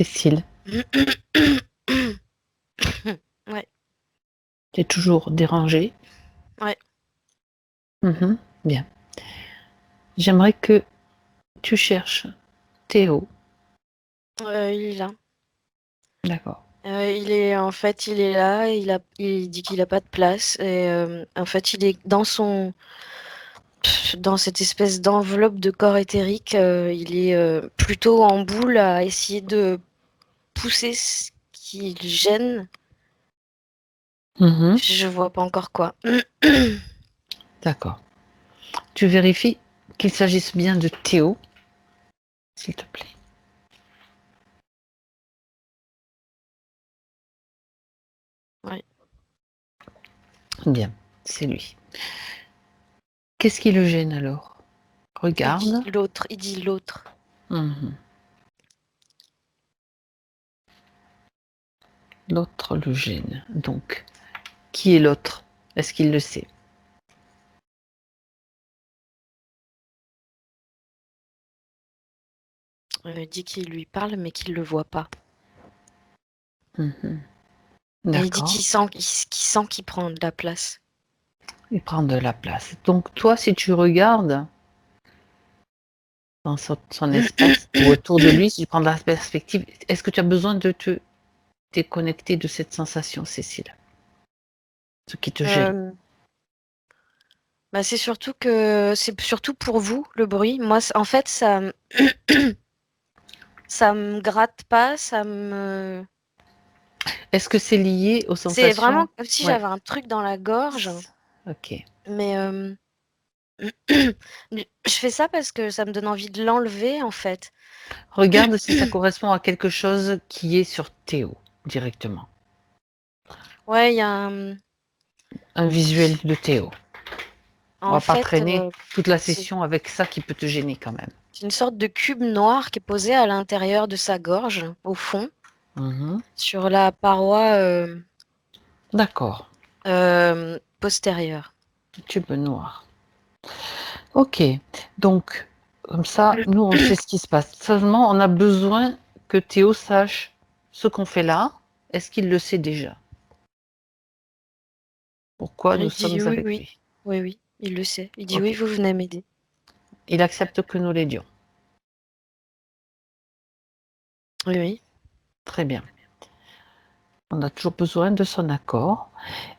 Cécile, Ouais, t'es toujours dérangée? ouais. Mhm, bien. J'aimerais que tu cherches Théo. Il est là. D'accord. Il est là. Il dit qu'il a pas de place. Et en fait, il est dans cette espèce d'enveloppe de corps éthérique. Il est plutôt en boule à essayer de pousser ce qui le gêne. Mhm, Je vois pas encore quoi. d'accord. Tu vérifies qu'il s'agisse bien de Théo, s'il te plaît. Ouais. Bien, c'est lui. Qu'est-ce qui le gêne alors? Regarde. Il dit l'autre. Mhm. L'autre le gêne. Donc, qui est l'autre? Est-ce qu'il le sait? Il dit qu'il lui parle, mais qu'il le voit pas. Mhm. Et il dit D'accord. qu'il sent qu'il prend de la place. Il prend de la place. Donc, toi, si tu regardes dans son espace ou autour de lui, si tu prends de la perspective, est-ce que tu as besoin de te déconnecter de cette sensation, Cécile? Ce qui te gêne. Euh, Bah, c'est surtout pour vous le bruit. Moi, en fait, ça me gratte pas, Est-ce que c'est lié aux c'est vraiment sensations? comme si Ouais. j'avais un truc dans la gorge. Ok. Mais je fais ça parce que ça me donne envie de l'enlever, en fait. Regarde si ça correspond à quelque chose qui est sur Théo directement. Ouais, il y a Un visuel de Théo. On en va pas fait, traîner toute la c'est session avec ça qui peut te gêner quand même. une sorte de cube noir qui est posé à l'intérieur de sa gorge, au fond, Mhm. sur la paroi D'accord. postérieure. Tube noir. Ok. Donc, comme ça, nous, on sait ce qui se passe. Seulement, on a besoin que Théo sache ce qu'on fait là. Est-ce qu'il le sait déjà? Pourquoi nous Il sommes dit oui, avec oui, lui? oui, oui, il le sait. Il dit Ok. oui, vous venez m'aider. Il accepte que nous l'aidions. Oui, oui. Très bien. On a toujours besoin de son accord.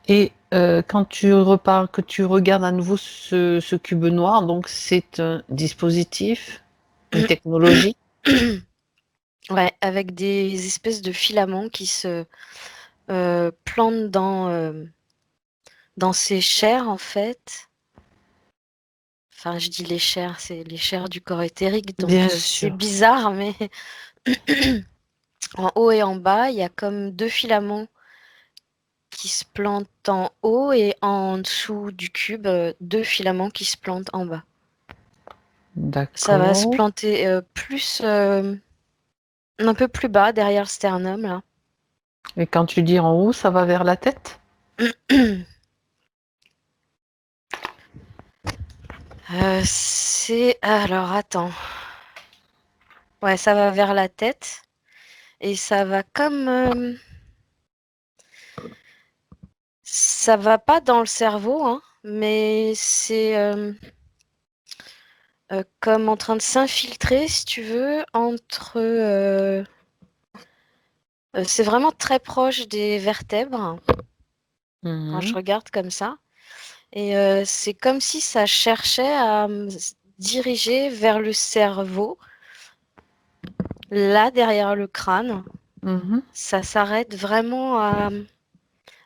Et quand tu repars, que tu regardes à nouveau ce cube noir, donc c'est un dispositif, une technologie. Ouais, avec des espèces de filaments qui se plantent dans ses chairs, en fait. Enfin, je dis les chairs, c'est les chairs du corps éthérique, donc Bien c'est sûr. bizarre, mais en haut et en bas, il y a comme deux filaments qui se plantent en haut et en dessous du cube, deux filaments qui se plantent en bas. Ça va se D'accord. planter un peu plus bas, derrière le sternum, là. Et quand tu dis en haut, ça va vers la tête? C'est... Alors, attends. Ouais, ça va vers la tête. Et ça va comme... ça va pas dans le cerveau, hein, mais c'est comme en train de s'infiltrer, si tu veux, entre... c'est vraiment très proche des vertèbres, quand je Mhm. regarde comme ça. Et c'est comme si ça cherchait à me diriger vers le cerveau, là, derrière le crâne. Mhm. Ça s'arrête vraiment à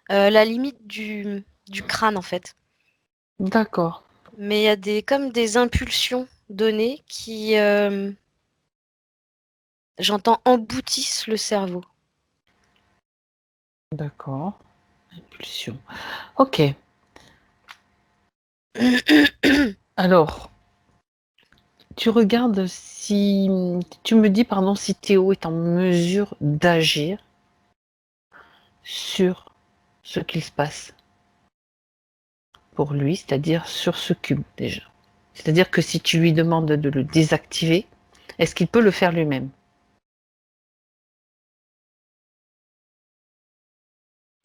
la limite du crâne, en fait. D'accord. Mais il y a comme des impulsions données qui, j'entends, emboutissent le cerveau. D'accord. Impulsion. Ok. Alors, tu regardes si... Tu me dis, pardon, si Théo est en mesure d'agir sur ce qu'il se passe pour lui, c'est-à-dire sur ce cube déjà. C'est-à-dire que si tu lui demandes de le désactiver, est-ce qu'il peut le faire lui-même?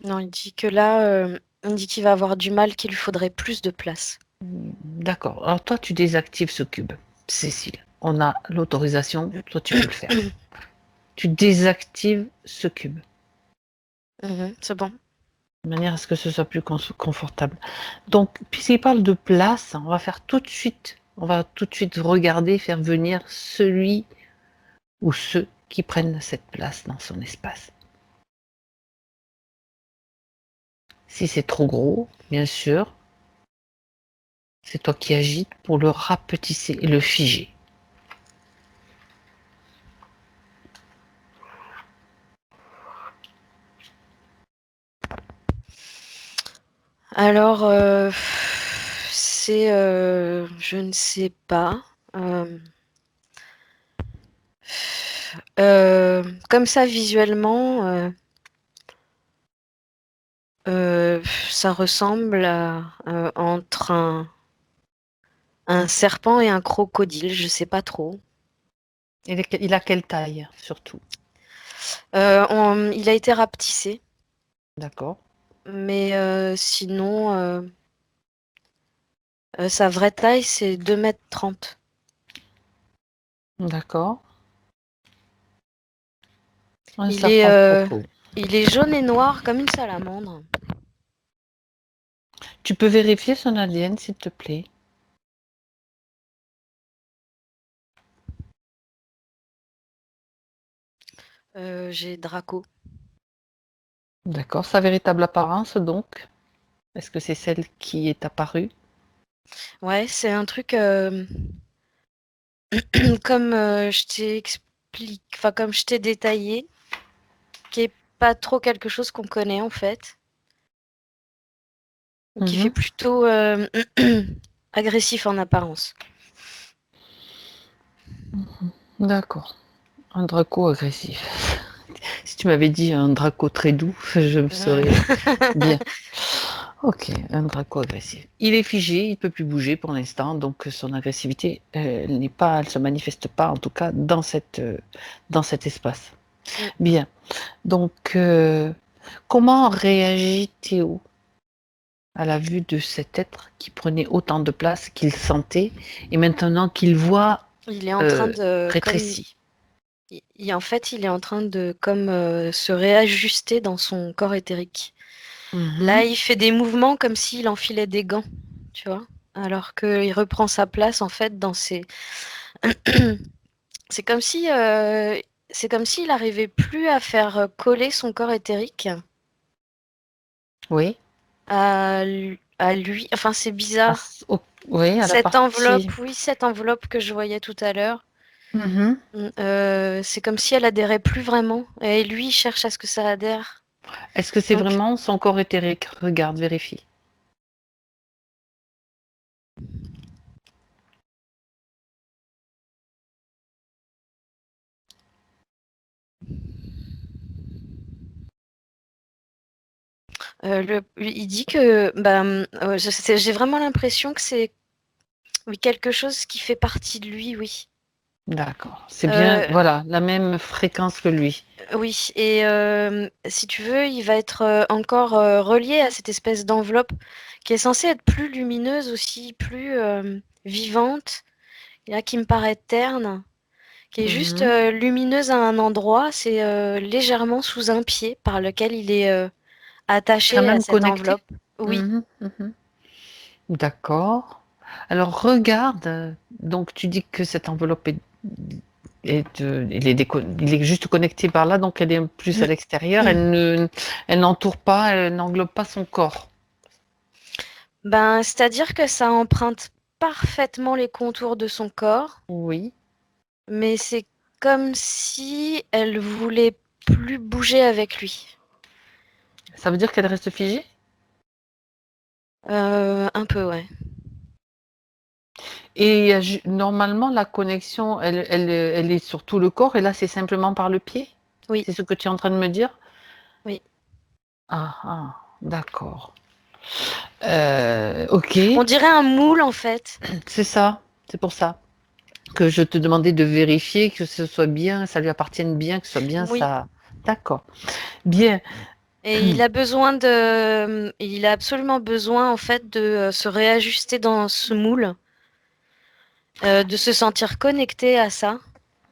Non, il dit que là, il dit qu'il va avoir du mal, qu'il lui faudrait plus de place. D'accord. Alors toi, tu désactives ce cube. Cécile, on a l'autorisation, toi tu peux le faire. Tu désactives ce cube. C'est bon. De manière à ce que ce soit plus confortable. Donc, puisqu'il parle de place, on va faire tout de suite, on va tout de suite regarder, faire venir celui ou ceux qui prennent cette place dans son espace. Si c'est trop gros, bien sûr, c'est toi qui agites pour le rapetisser et le figer. Alors, c'est, je ne sais pas. Comme ça, visuellement, ça ressemble à, entre un serpent et un crocodile, je sais pas trop. Il a quelle taille, surtout? Il a été rapetissé, D'accord. mais sinon, sa vraie taille, c'est 2,30 m. D'accord. Un Il est, serpent croco. il est jaune et noir comme une salamandre. Tu peux vérifier son ADN, s'il te plaît? J'ai Draco. D'accord. Sa véritable apparence, donc? Est-ce que c'est celle qui est apparue? Ouais, c'est un truc comme je t'ai expliqué, enfin comme je t'ai détaillé, qui est pas trop quelque chose qu'on connaît en fait, qui fait Mhm. plutôt agressif en apparence. D'accord. Un Draco agressif. Si tu m'avais dit un Draco très doux, je me serais bien. Ok, un Draco agressif. Il est figé, il ne peut plus bouger pour l'instant, donc son agressivité n'est pas, elle se manifeste pas, en tout cas dans cet espace. Mm. Bien. Donc, comment réagit Théo à la vue de cet être qui prenait autant de place qu'il sentait et maintenant qu'il voit Il est en train de rétréci? en fait, il est en train de comme se réajuster dans son corps éthérique. Là, Mhm. il fait des mouvements comme s'il enfilait des gants, tu vois, alors qu'il reprend sa place en fait dans ses. C'est comme si c'est comme s'il n'arrivait plus à faire coller son corps éthérique Oui. à lui. Enfin, c'est À, bizarre. oui, à la Cette partie. enveloppe, oui, cette enveloppe que je voyais tout à l'heure, Mhm. c'est comme si elle adhérait plus vraiment. Et lui, il cherche à ce que ça adhère. Est-ce que c'est Donc, vraiment son corps éthérique? Regarde, vérifie. il dit que, bah, j'ai vraiment l'impression que c'est oui, quelque chose qui fait partie de lui, oui. D'accord. C'est bien, Euh, voilà, la même fréquence que lui. Oui, et si tu veux, il va être encore relié à cette espèce d'enveloppe qui est censée être plus lumineuse aussi, plus vivante, et là qui me paraît terne, qui est juste Mhm. lumineuse à un endroit, c'est légèrement sous un pied par lequel il est Quand attaché à même cette connecté. enveloppe. Oui. Mhm, mhm. D'accord. Alors regarde, donc tu dis que cette enveloppe il est juste connecté par là, donc elle est plus à l'extérieur, elle n'entoure pas, elle n'englobe pas son corps. Ben, c'est-à-dire que ça emprunte parfaitement les contours de son corps, Oui. mais c'est comme si elle voulait plus bouger avec lui. Ça veut dire qu'elle reste figée? Un peu, ouais. Et normalement, la connexion, elle est sur tout le corps, et là, c'est simplement par le pied? Oui, C'est ce que tu es en train de me dire? oui. Ah, ah, d'accord. Ok, On dirait un moule, en fait. c'est ça, c'est pour ça que je te demandais de vérifier que ce soit bien, ça lui appartienne bien, que ce soit bien Oui. ça. D'accord. Bien. Et il a absolument besoin en fait de se réajuster dans ce moule, de se sentir connecté à ça.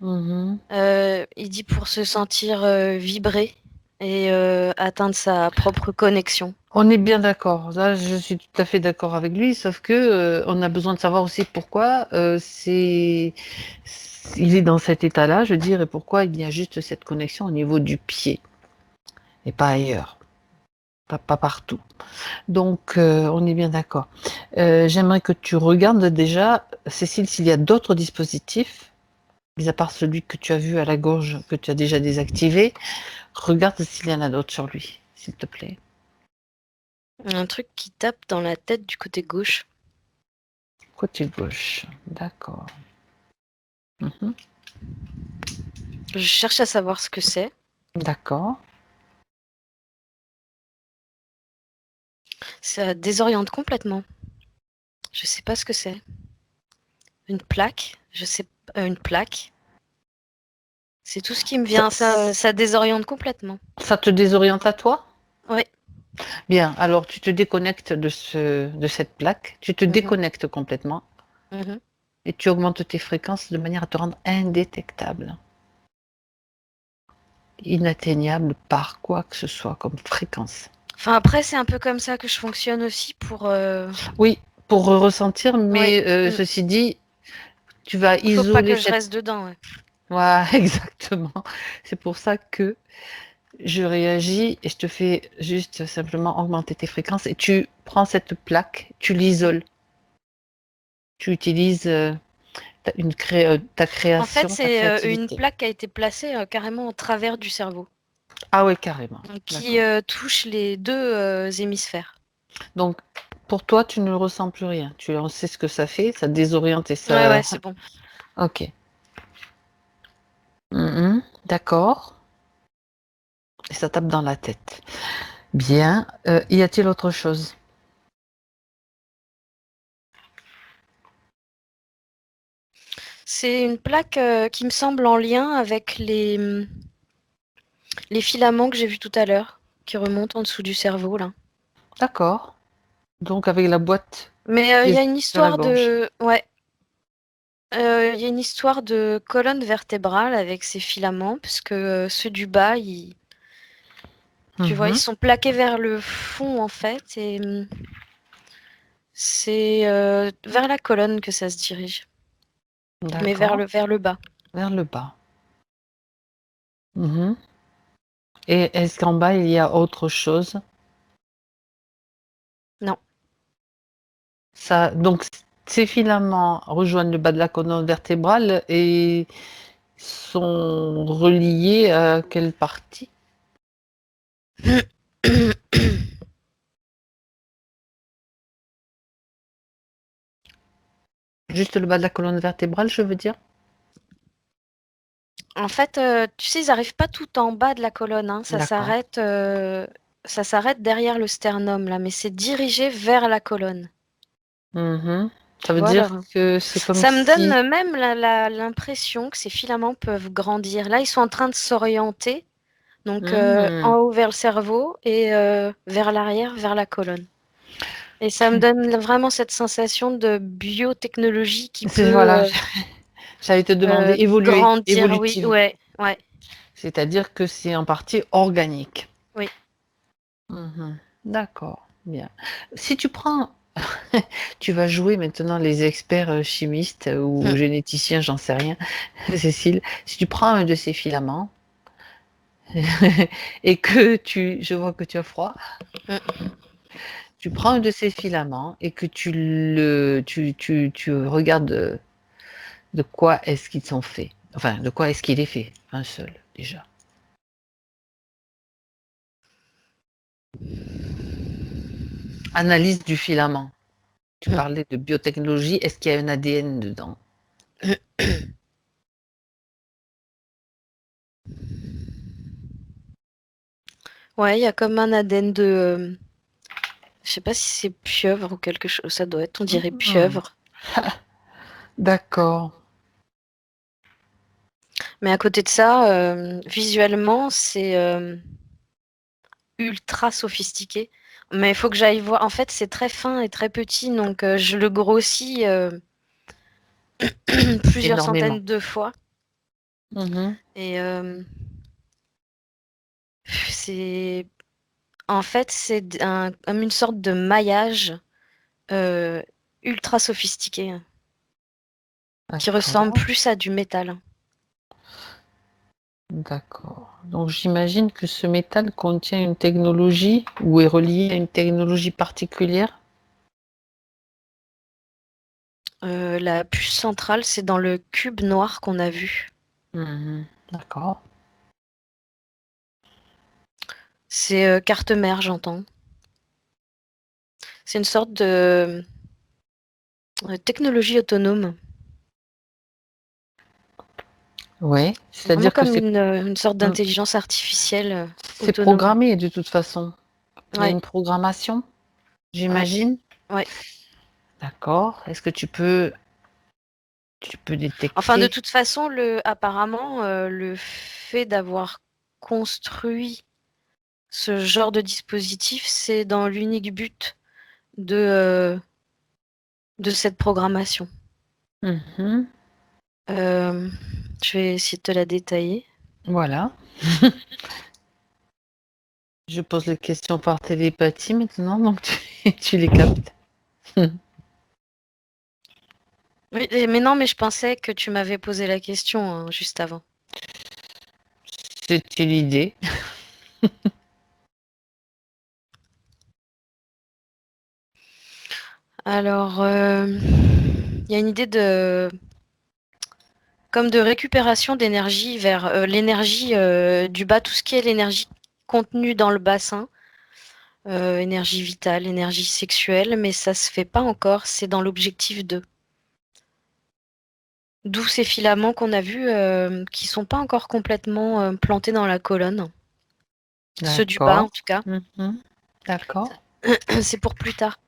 Il dit pour se sentir vibrer et atteindre sa propre connexion. On est bien d'accord. Là, je suis tout à fait d'accord avec lui, sauf que on a besoin de savoir aussi pourquoi il est dans cet état-là, je veux dire, et pourquoi il y a juste cette connexion au niveau du pied et pas ailleurs, pas partout. Donc, on est bien d'accord. J'aimerais que tu regardes déjà, Cécile, s'il y a d'autres dispositifs, mis à part celui que tu as vu à la gauche, que tu as déjà désactivé. Regarde s'il y en a d'autres sur lui, s'il te plaît. Un truc qui tape dans la tête du côté gauche. Côté gauche, d'accord. Mhm. Je cherche à savoir ce que c'est. D'accord. Ça désoriente complètement. Je sais pas ce que c'est. Une plaque. Une plaque. C'est tout ce qui me vient. Ça désoriente complètement. Ça te désoriente à toi? Oui. Bien, alors tu te déconnectes de cette plaque, tu te déconnectes complètement et tu augmentes tes fréquences de manière à te rendre indétectable. Inatteignable par quoi que ce soit comme fréquence. Enfin, après, c'est un peu comme ça que je fonctionne aussi pour... Oui, pour ressentir, mais ceci dit, tu vas Faut pas isoler que je cette... reste dedans, ouais. Voilà, exactement. C'est pour ça que je réagis et je te fais juste simplement augmenter tes fréquences et tu prends cette plaque, tu l'isoles. Tu utilises ta En fait, création, ta c'est une créativité. plaque qui a été placée carrément au travers du cerveau, Ah ouais, carrément. qui D'accord. touche les deux hémisphères. Donc, pour toi, tu ne ressens plus rien. Tu sais ce que ça fait, ça désoriente et Ouais, ça... ouais, c'est bon. Ok. D'accord. Et ça tape dans la tête. Bien. Y a-t-il autre chose? C'est une plaque qui me semble en lien avec les filaments que j'ai vus tout à l'heure, qui remontent en dessous du cerveau, là. D'accord. Donc, avec la boîte Mais qui il y est a une sur la histoire gorge. de... Ouais. Il y a une histoire de colonne vertébrale avec ces filaments, parce que ceux du bas, tu vois, ils Mhm. sont plaqués vers le fond, en fait, et c'est vers la colonne que ça se dirige, mais D'accord. vers le bas. Vers le bas. Mhm. Et est-ce qu'en bas, il y a autre chose? Non. Ça, donc, ces filaments rejoignent le bas de la colonne vertébrale et sont reliés à quelle partie? Juste le bas de la colonne vertébrale, je veux dire? En fait, tu sais, ils n'arrivent pas tout en bas de la colonne, hein. D'accord. Ça s'arrête derrière le sternum, là, mais c'est dirigé vers la colonne. Mhm. Ça Tu veut vois, dire alors, que c'est comme ça me donne si... même l'impression que ces filaments peuvent grandir. Là, ils sont en train de s'orienter, donc en Mhm. haut vers le cerveau et vers l'arrière, vers la colonne. Et ça me donne vraiment cette sensation de biotechnologie qui C'est, peut voilà, j'allais te demander évoluer, grandir. Oui, évolutive. ouais, ouais, C'est-à-dire que c'est en partie organique. oui. Mhm. D'accord, bien. Si tu prends, tu vas jouer maintenant les experts chimistes ou généticiens, j'en sais rien, Cécile. Si tu prends un de ces filaments et que je vois que tu as froid, tu prends un de ces filaments et que tu regardes de quoi est-ce qu'ils sont faits. Enfin, de quoi est-ce qu'il est fait, un seul déjà. Analyse du filament. Tu parlais de biotechnologie, est-ce qu'il y a un ADN dedans? Ouais, il y a comme un ADN de... je sais pas si c'est pieuvre ou quelque chose. Ça doit être, on dirait Mhm. pieuvre. D'accord. Mais à côté de ça, visuellement, c'est ultra sophistiqué. Mais il faut que j'aille voir. En fait, c'est très fin et très petit, donc je le grossis plusieurs Énormément. centaines de fois. Mhm. Et c'est en fait c'est comme une sorte de maillage ultra sophistiqué qui ressemble D'accord. plus à du métal. D'accord. Donc j'imagine que ce métal contient une technologie ou est relié à une technologie particulière? La puce centrale, c'est dans le cube noir qu'on a vu. Mhm. D'accord. C'est carte mère, j'entends. C'est une sorte de technologie autonome. Ouais, Vraiment c'est-à-dire que comme une sorte mmh, d'intelligence artificielle c'est autonome. programmé de toute façon. Il y a Ouais, une programmation, ouais, j'imagine? ouais. D'accord. Est-ce que tu peux Enfin, de détecter? toute façon, apparemment, le fait d'avoir construit ce genre de dispositif, c'est dans l'unique but de cette programmation. Mmh. Euh, je vais essayer de te la détailler. Voilà. Je pose les questions par télépathie maintenant, donc tu les captes. Oui, mais non, mais je pensais que tu m'avais posé la question hein, juste avant. C'était l'idée. Alors, il y a une idée comme de récupération d'énergie vers l'énergie du bas, tout ce qui est l'énergie contenue dans le bassin, énergie vitale, énergie sexuelle, mais ça se fait pas encore, c'est dans l'objectif 2. D'où ces filaments qu'on a vus qui sont pas encore complètement plantés dans la colonne. Ceux du bas, D'accord. en tout cas. Mmh. D'accord. C'est pour plus tard.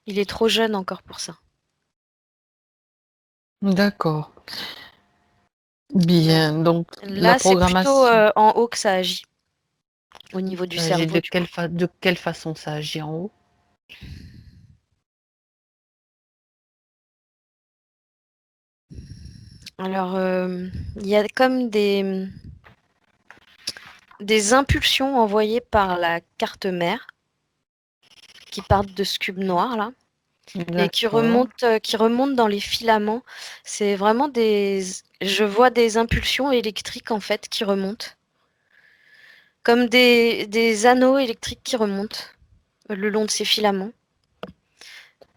Il est trop jeune encore pour ça. D'accord. Bien, donc la Là, c'est plutôt programmation, en haut que ça agit, au niveau du ça agit cerveau, du coup. de quelle façon ça agit en haut? Alors, il y a comme des impulsions envoyées par la carte mère qui partent de ce cube noir là et D'accord. qui remontent dans les filaments. C'est vraiment je vois des impulsions électriques en fait qui remontent, comme des anneaux électriques qui remontent le long de ces filaments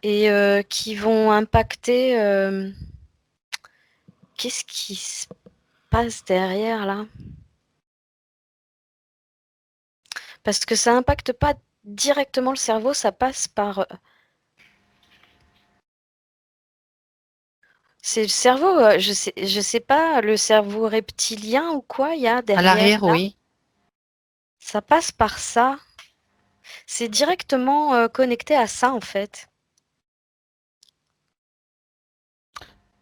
et qui vont impacter. Qu'est-ce qui se passe derrière là? Parce que ça impacte pas directement le cerveau, ça passe par. C'est le cerveau, je sais pas, le cerveau reptilien ou quoi il y a À derrière l'arrière, là. oui. Ça passe par ça. C'est directement connecté à ça en fait.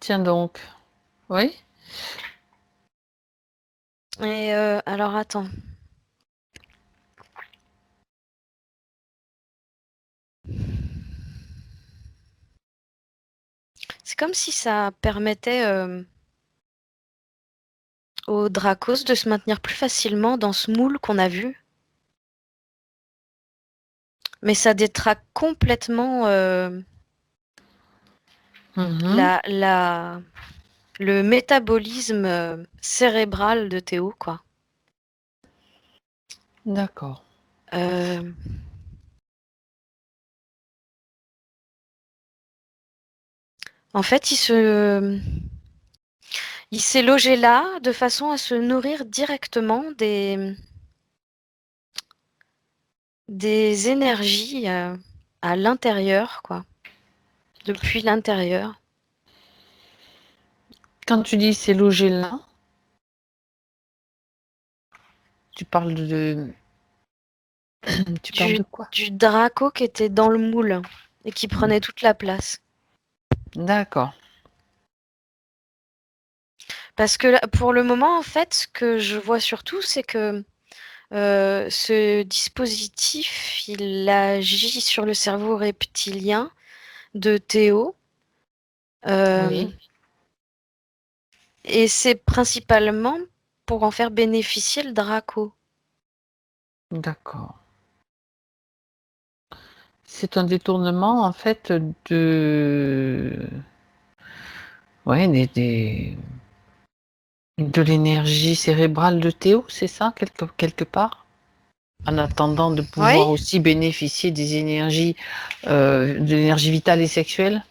Tiens donc. Oui? Et alors attends. C'est comme si ça permettait aux Dracos de se maintenir plus facilement dans ce moule qu'on a vu. Mais ça détraque complètement Mmh. la, la, le métabolisme cérébral de Théo, quoi. D'accord. Euh, En fait, il s'est logé là de façon à se nourrir directement des énergies à l'intérieur, quoi, depuis l'intérieur. Quand tu dis: «C'est logé là», tu parles de tu parles Du, de quoi? du Draco qui était dans le moule et qui prenait toute la place. D'accord. Parce que pour le moment, en fait, ce que je vois surtout, c'est que Ce dispositif, il agit sur le cerveau reptilien de Théo. Oui, Et c'est principalement pour en faire bénéficier le Draco. d'accord. C'est un détournement en fait ouais, de l'énergie cérébrale de Théo, c'est ça, quelque part? En attendant de Oui. pouvoir aussi bénéficier des énergies, de l'énergie vitale et sexuelle?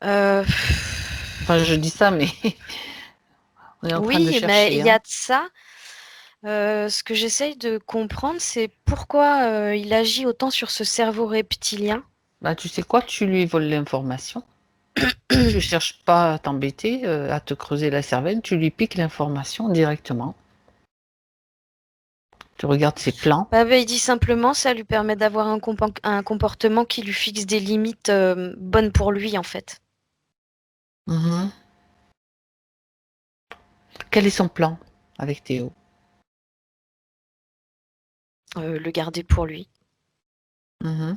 Euh, Enfin, je dis ça, mais on est en train de Oui, mais il chercher, y a hein. de ça. Ce que j'essaye de comprendre, c'est pourquoi il agit autant sur ce cerveau reptilien. Bah, tu sais quoi? Tu lui voles l'information. Tu cherches pas à t'embêter, à te creuser la cervelle, tu lui piques l'information directement. Tu regardes ses plans. Il dit simplement, ça lui permet d'avoir un comportement qui lui fixe des limites bonnes pour lui, en fait. Mmh. Quel est son plan avec Théo? Le garder pour lui. Mmh.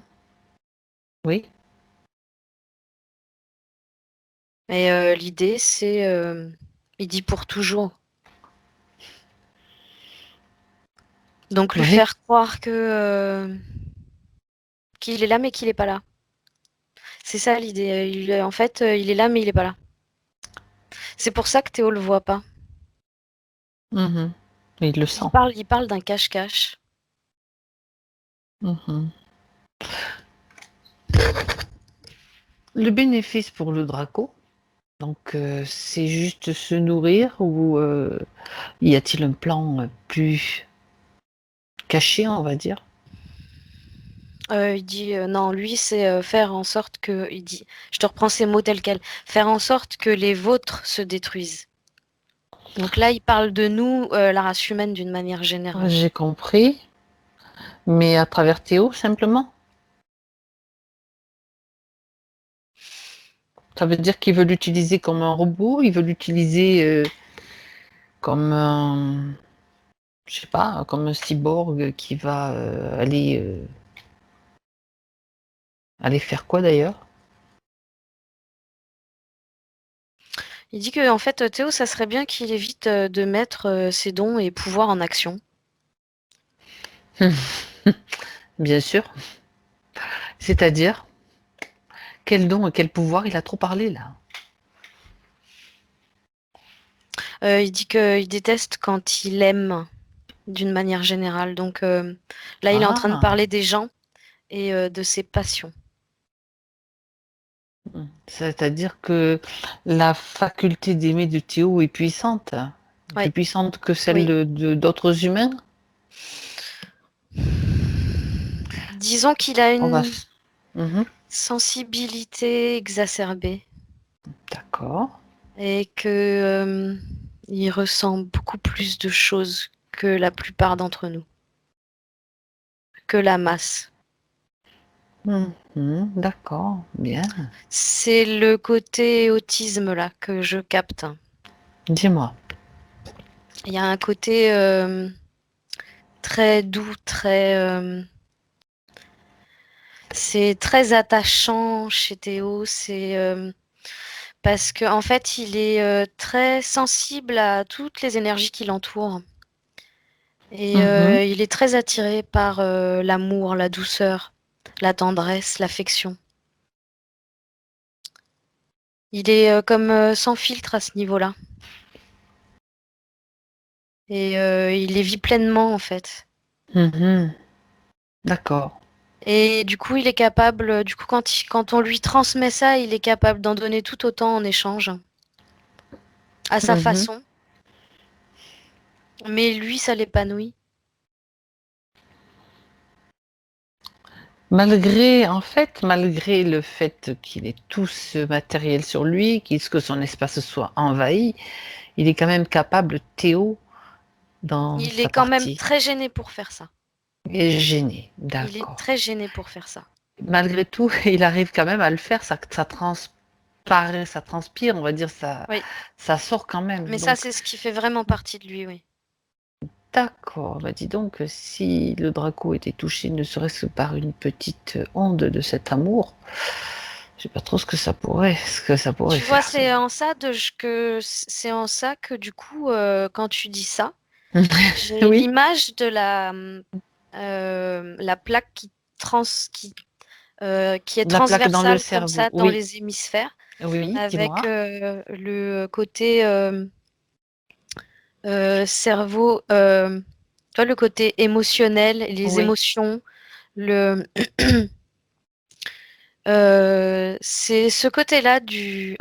Oui? Et l'idée, c'est, il dit pour toujours. Donc lui Oui? faire croire que qu'il est là, mais qu'il est pas là. C'est ça l'idée. En fait, il est là, mais il est pas là. C'est pour ça que Théo le voit pas. Mmh. Il le sent. Il parle d'un cache-cache. Mmh. Le bénéfice pour le Draco, donc c'est juste se nourrir ou y a-t-il un plan, plus caché, on va dire? Il dit non, lui, c'est faire en sorte que. Il dit, je te reprends ces mots tels quels. Faire en sorte que les vôtres se détruisent. Donc là, il parle de nous, la race humaine, d'une manière générale. J'ai compris, mais à travers Théo, simplement? Ça veut dire qu'il veut l'utiliser comme un robot? Il veut l'utiliser, comme un je sais pas, comme un cyborg qui va, aller faire quoi d'ailleurs? Il dit que en fait, Théo, ça serait bien qu'il évite de mettre ses dons et pouvoirs en action. Bien sûr. C'est-à-dire? Quel don et quel pouvoir? Il a trop parlé là. Il dit qu'il déteste quand il aime, d'une manière générale. Donc là, il est en train de Ah! parler des gens et de ses passions. C'est-à-dire que la faculté d'aimer de Théo est puissante? Plus Ouais, puissante que celle oui. de d'autres humains? Disons qu'il a On va une s Mmh. sensibilité exacerbée D'accord. et que il ressent beaucoup plus de choses que la plupart d'entre nous, que la masse. Mmh. D'accord, bien. C'est le côté autisme là que je capte. Dis-moi. Il y a un côté très doux, c'est très attachant chez Théo. C'est parce que en fait, il est très sensible à toutes les énergies qui l'entourent. Et Mmh. il est très attiré par l'amour, la douceur, la tendresse, l'affection. Il est comme sans filtre à ce niveau-là. Et il les vit pleinement, en fait. Mmh. D'accord. Et du coup, il est capable, du coup, quand on lui transmet ça, il est capable d'en donner tout autant en échange, à sa Mmh. façon. Mais lui, ça l'épanouit. Malgré le fait qu'il ait tout ce matériel sur lui, que son espace soit envahi, il est quand même capable, Théo, dans Il sa est quand même partie. très gêné pour faire ça. Il est gêné, Il est d'accord. très gêné pour faire ça. Malgré tout, il arrive quand même à le faire, ça transparaît, ça transpire, on va dire, Oui, ça sort quand même. mais ça, Donc c'est ce qui fait vraiment partie de lui, oui. D'accord, bah dis donc, si le Draco était touché ne serait-ce que par une petite onde de cet amour, je sais pas trop ce que ça pourrait Tu vois, faire. c'est en ça que du coup, quand tu dis ça, j'ai Oui, l'image de la plaque qui est la plaque dans le transversale comme cerveau. ça dans Oui, les hémisphères, oui, avec dis-moi. le côté cerveau, tu vois, le côté émotionnel, les Oui. émotions, le c'est ce côté-là du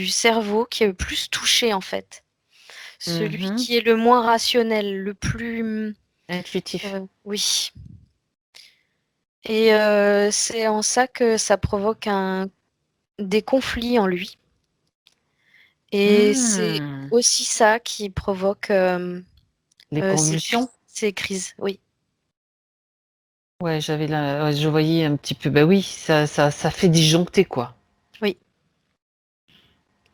cerveau qui est le plus touché en fait. Celui Mhm. qui est le moins rationnel, le plus, Intuitif. oui. Et c'est en ça que ça provoque des conflits en lui. Et c'est Hmm. aussi ça qui provoque Les ces convulsions? crises, ces crises, oui. Ouais, ouais, je voyais un petit peu. Bah oui, ça fait disjoncter, quoi. Oui.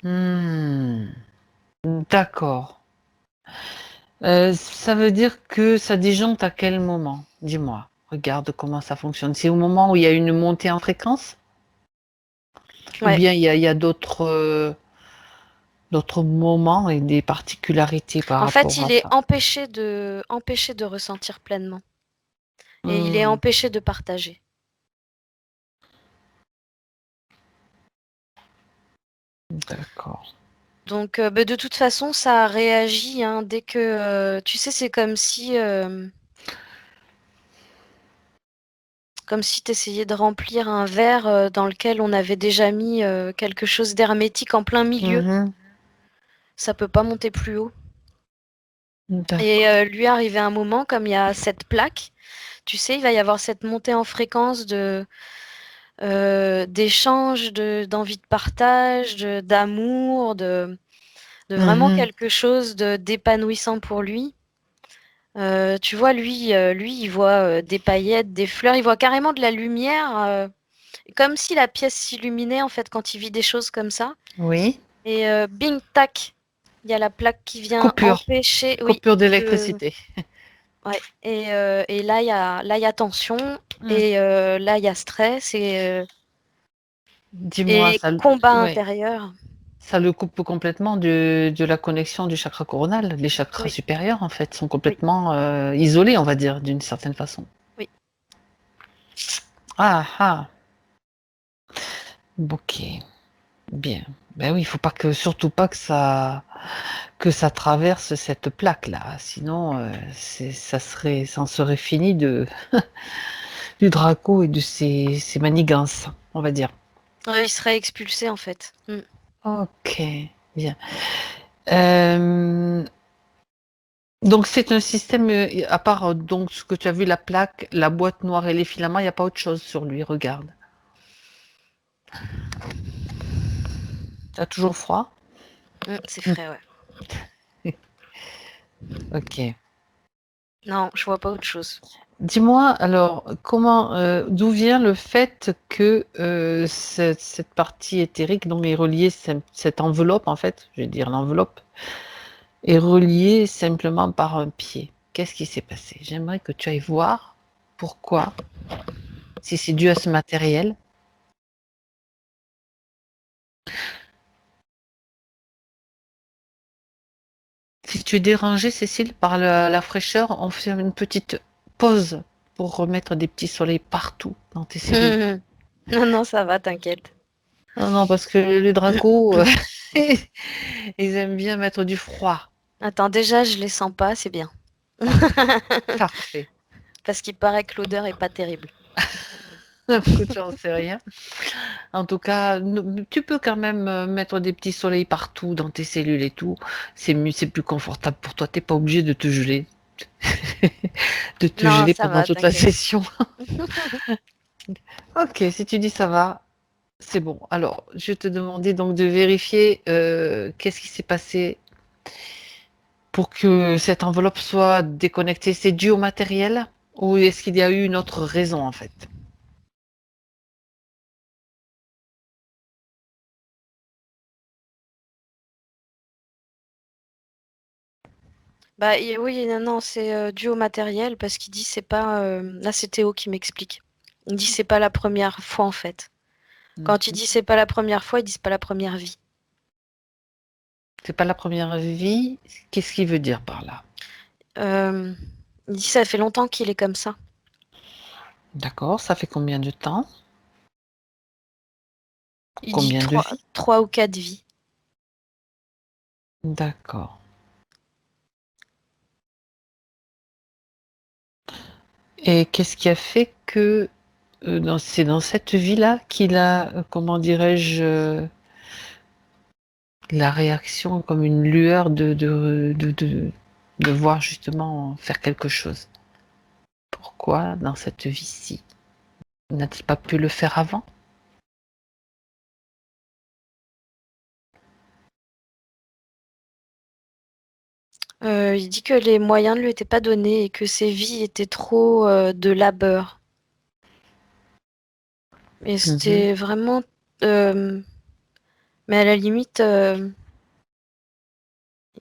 Hmm. D'accord. Ça veut dire que ça disjoncte à quel moment? Dis-moi. Regarde comment ça fonctionne. C'est au moment où il y a une montée en fréquence? Ou Ouais. bien il y a d'autres moments et des particularités par En fait, rapport il à est ça? empêché de ressentir pleinement. Et il est Hmm. empêché de partager. D'accord. Donc, bah, de toute façon, ça réagit hein, dès que, tu sais, c'est comme si tu essayais de remplir un verre dans lequel on avait déjà mis quelque chose d'hermétique en plein milieu. Mhm. Ça peut pas monter plus haut. Et D'accord. lui arrivé un moment, comme il y a cette plaque, tu sais, il va y avoir cette montée en fréquence d'échange, d'envie de partage, d'amour, de vraiment Mhm. quelque chose d'épanouissant pour lui. Tu vois, lui, il voit des paillettes, des fleurs, il voit carrément de la lumière, comme si la pièce s'illuminait en fait quand il vit des choses comme ça. Oui. Et bing, tac, il y a la plaque qui vient Coupure. empêcher, oui, Coupure le. d'électricité. Ouais. Et là, il y a tension, Hmm. et là, il y a stress, Dis-moi, et combat intérieur. ça le coupe complètement de la connexion du chakra coronal. Les chakras Oui, supérieurs, en fait, sont oui, complètement isolés, on va dire, d'une certaine façon. oui. Ah ah, ok, bien. Ben oui, il faut pas que, surtout pas que ça traverse cette plaque-là. Sinon, ça en serait fini du Draco et de ses manigances, on va dire. Ouais, il serait expulsé en fait. Mm. Ok, bien. Euh, Donc c'est un système, à part donc ce que tu as vu, la plaque, la boîte noire et les filaments, il n'y a pas autre chose sur lui, regarde. Tu as toujours froid? C'est frais, ouais. Ok. Non, je vois pas autre chose. Dis-moi alors, d'où vient le fait que cette partie éthérique, donc est reliée, cette enveloppe en fait, je vais dire l'enveloppe, est reliée simplement par un pied. Qu'est-ce qui s'est passé? J'aimerais que tu ailles voir pourquoi, si c'est dû à ce matériel. Si tu es dérangée, Cécile, par la fraîcheur, on fait une petite pause pour remettre des petits soleils partout dans tes cellules. Non, non, ça va, t'inquiète. Non, non, parce que les dracos, ils aiment bien mettre du froid. Attends, déjà, je les sens pas, c'est bien. Parfait. Parce qu'il paraît que l'odeur est pas terrible. Écoute, j'en sais rien. En tout cas, tu peux quand même mettre des petits soleils partout dans tes cellules et tout. C'est mieux, c'est plus confortable pour toi. T'es pas obligé de te geler, de te Non, geler ça pendant va, toute la t'inquiète. session. Ok, si tu dis ça va, c'est bon. Alors, je te demandais donc de vérifier qu'est-ce qui s'est passé pour que cette enveloppe soit déconnectée. C'est dû au matériel ou est-ce qu'il y a eu une autre raison en fait? Bah, oui, non, non, c'est dû au matériel parce qu'il dit c'est pas. Là, c'est Théo qui m'explique. Il dit c'est pas la première fois en fait. Quand il Mhm. dit c'est pas la première fois, il dit c'est pas la première vie. C'est pas la première vie. Qu'est-ce qu'il veut dire par là? Euh, il dit ça fait longtemps qu'il est comme ça. D'accord, ça fait combien de temps? Il dit Combien de vies? trois ou quatre vies. D'accord. Et qu'est-ce qui a fait que c'est dans cette vie-là qu'il a, comment dirais-je, la réaction comme une lueur de voir justement faire quelque chose. Pourquoi dans cette vie-ci? N'a-t-il pas pu le faire avant? Il dit que les moyens ne lui étaient pas donnés et que ses vies étaient trop de labeur. Et Mhm. c'était vraiment. euh, mais à la limite,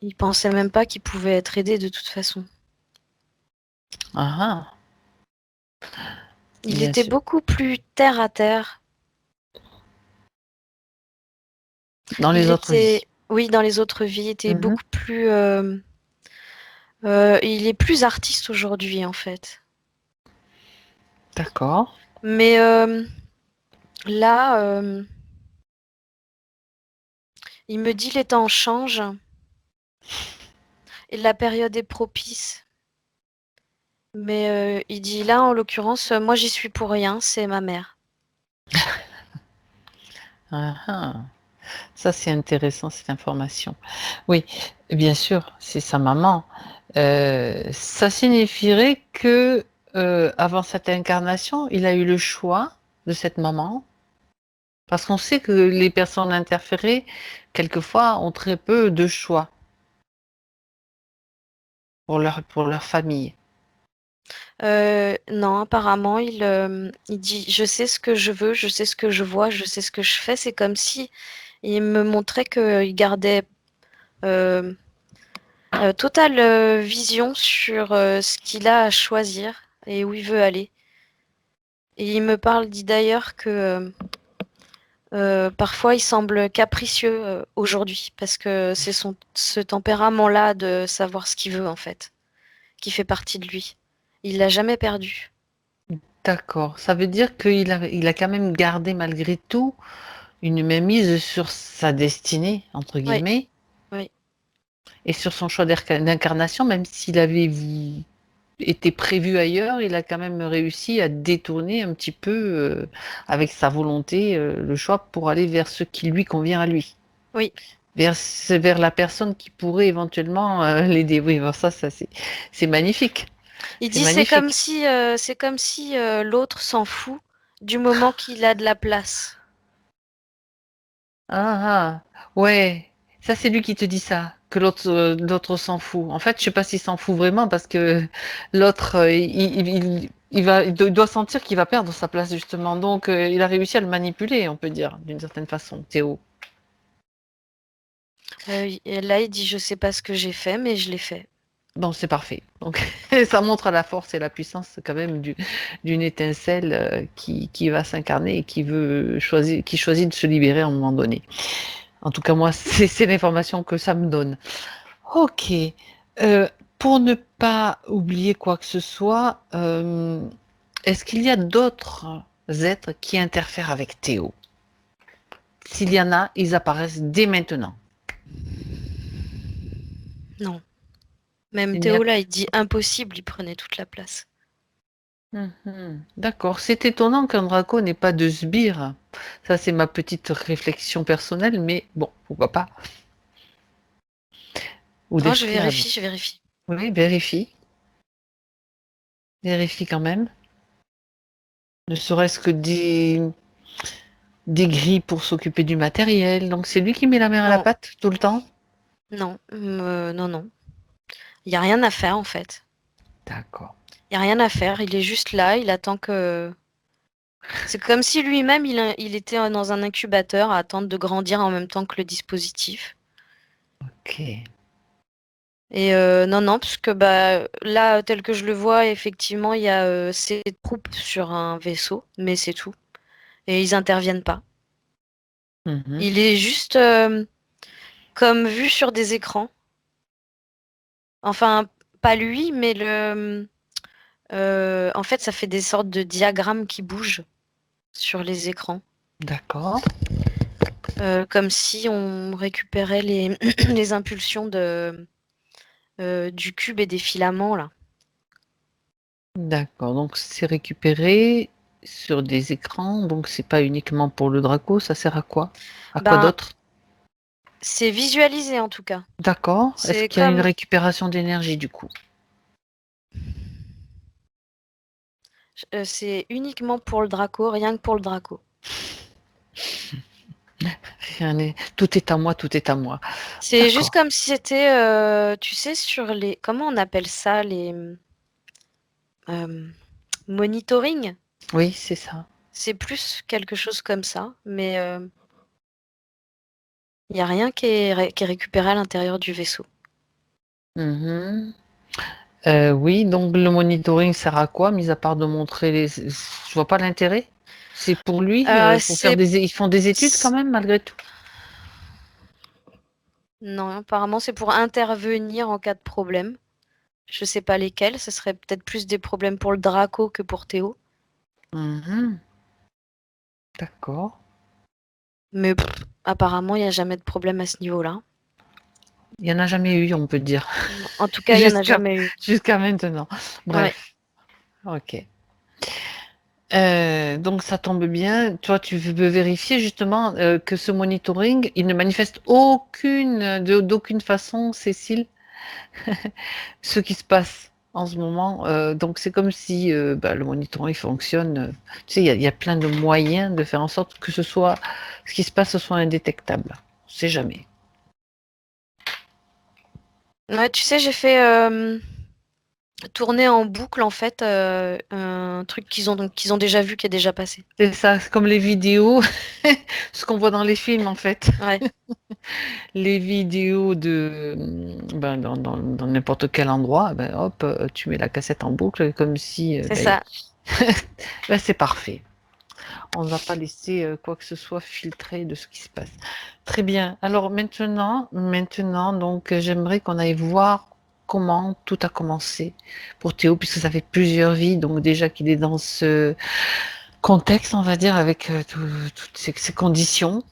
il pensait même pas qu'il pouvait être aidé de toute façon. Ah, ah, Il bien était sûr. beaucoup plus terre à terre. Dans Il les autres vies. était, oui, dans les autres vies, il était Mhm. beaucoup plus. Il est plus artiste aujourd'hui en fait. D'accord. Mais là, il me dit les temps changent et la période est propice. Mais il dit là, en l'occurrence, moi j'y suis pour rien, c'est ma mère. Ah, ah. Ça, c'est intéressant, cette information. Oui, bien sûr, c'est sa maman. Ça signifierait que, avant cette incarnation, il a eu le choix de cette maman, parce qu'on sait que les personnes interférées, quelquefois, ont très peu de choix pour leur famille. Non, apparemment, il dit je sais ce que je veux, je sais ce que je vois, je sais ce que je fais. C'est comme si il me montrait qu'il gardait euh, totale vision sur ce qu'il a à choisir et où il veut aller. Et il me parle, dit d'ailleurs que parfois il semble capricieux aujourd'hui parce que c'est ce tempérament-là de savoir ce qu'il veut en fait, qui fait partie de lui. Il l'a jamais perdu. D'accord. Ça veut dire il a quand même gardé, malgré tout, une mainmise sur sa destinée, entre Oui, guillemets, oui, et sur son choix d'incarnation, même s'il avait était prévu ailleurs, il a quand même réussi à détourner un petit peu, avec sa volonté, le choix pour aller vers ce qui lui convient à lui. oui. Vers la personne qui pourrait éventuellement, l'aider. Oui, bon, ça c'est magnifique. Il C'est dit magnifique. c'est comme si l'autre s'en fout du moment qu'il a de la place. Ah, ah, ouais, ça c'est lui qui te dit ça, que l'autre s'en fout. En fait, je sais pas s'il s'en fout vraiment parce que l'autre, il doit sentir qu'il va perdre sa place justement. Donc, il a réussi à le manipuler, on peut dire, d'une certaine façon, Théo. Et là, il dit je sais pas ce que j'ai fait, mais je l'ai fait. Bon, c'est parfait. Donc, ça montre la force et la puissance quand même d'une étincelle, qui va s'incarner et qui choisit de se libérer à un moment donné. En tout cas, moi, c'est l'information que ça me donne. Ok. Pour ne pas oublier quoi que ce soit, est-ce qu'il y a d'autres êtres qui interfèrent avec Théo? S'il y en a, ils apparaissent dès maintenant. Non. Même Il n'y a... Théo, là, il dit impossible, il prenait toute la place. Mhm. D'accord. C'est étonnant qu'un draco n'ait pas de sbire. Ça, c'est ma petite réflexion personnelle, mais bon, pourquoi pas. Ou Non, je d'esclaves. vérifie, je vérifie. Oui, vérifie. Vérifie quand même. Ne serait-ce que des grilles pour s'occuper du matériel. Donc c'est lui qui met la main à la Non, pâte tout le temps? non, non, non. Il y a rien à faire en fait. D'accord. Il y a rien à faire. Il est juste là. Il attend que. C'est comme si lui-même il était dans un incubateur à attendre de grandir en même temps que le dispositif. Ok. Et non, parce que là, tel que je le vois, effectivement, il y a ces troupes sur un vaisseau, mais c'est tout. Et ils interviennent pas. Mhm. Il est juste comme vu sur des écrans. Enfin, pas lui, mais en fait, ça fait des sortes de diagrammes qui bougent sur les écrans. D'accord. Comme si on récupérait les, les impulsions du cube et des filaments, là. D'accord. Donc c'est récupéré sur des écrans. Donc c'est pas uniquement pour le Draco. Ça sert à quoi? À quoi Ben, d'autre? c'est visualisé en tout cas. D'accord. Est-ce C'est qu'il y a une comme... récupération d'énergie du coup? c'est uniquement pour le Draco, rien que pour le Draco. Rien n'est... Tout est à moi, tout est à moi. C'est juste D'accord. comme si c'était, tu sais, sur les... Comment on appelle ça? Les... monitoring? Oui, c'est ça. C'est plus quelque chose comme ça, mais il n'y a rien qui est récupéré à l'intérieur du vaisseau. Mhm. Oui, donc le monitoring sert à quoi, mis à part de montrer les... Je vois pas l'intérêt. C'est pour lui, pour faire C'est... des... Ils font des études quand même, malgré tout. Non, apparemment c'est pour intervenir en cas de problème. Je sais pas lesquels, ce serait peut-être plus des problèmes pour le Draco que pour Théo. Mhm. D'accord. Mais apparemment, il n'y a jamais de problème à ce niveau-là. Il n'y en a jamais eu, on peut dire, Non. En tout cas, il n'y en a jusqu'à jamais eu. jusqu'à maintenant. Ouais. Bref, ok. Donc ça tombe bien. Toi, tu veux vérifier justement que ce monitoring, il ne manifeste d'aucune façon, Cécile, ce qui se passe en ce moment. Donc c'est comme si le monitoring fonctionne. Tu sais, il y a plein de moyens de faire en sorte que ce qui se passe soit indétectable. On sait jamais. Ouais, tu sais, j'ai fait tourner en boucle en fait un truc qu'ils ont déjà vu qui est déjà passé. C'est ça, c'est comme les vidéos, ce qu'on voit dans les films en fait. Ouais, Les vidéos dans n'importe quel endroit, ben, hop, tu mets la cassette en boucle comme si c'est ça. ben, c'est parfait. On ne va pas laisser quoi que ce soit filtrer de ce qui se passe. Très bien. Alors maintenant, donc j'aimerais qu'on aille voir comment tout a commencé pour Théo, puisque ça fait plusieurs vies, donc déjà qu'il est dans ce contexte, on va dire, avec toutes ces conditions.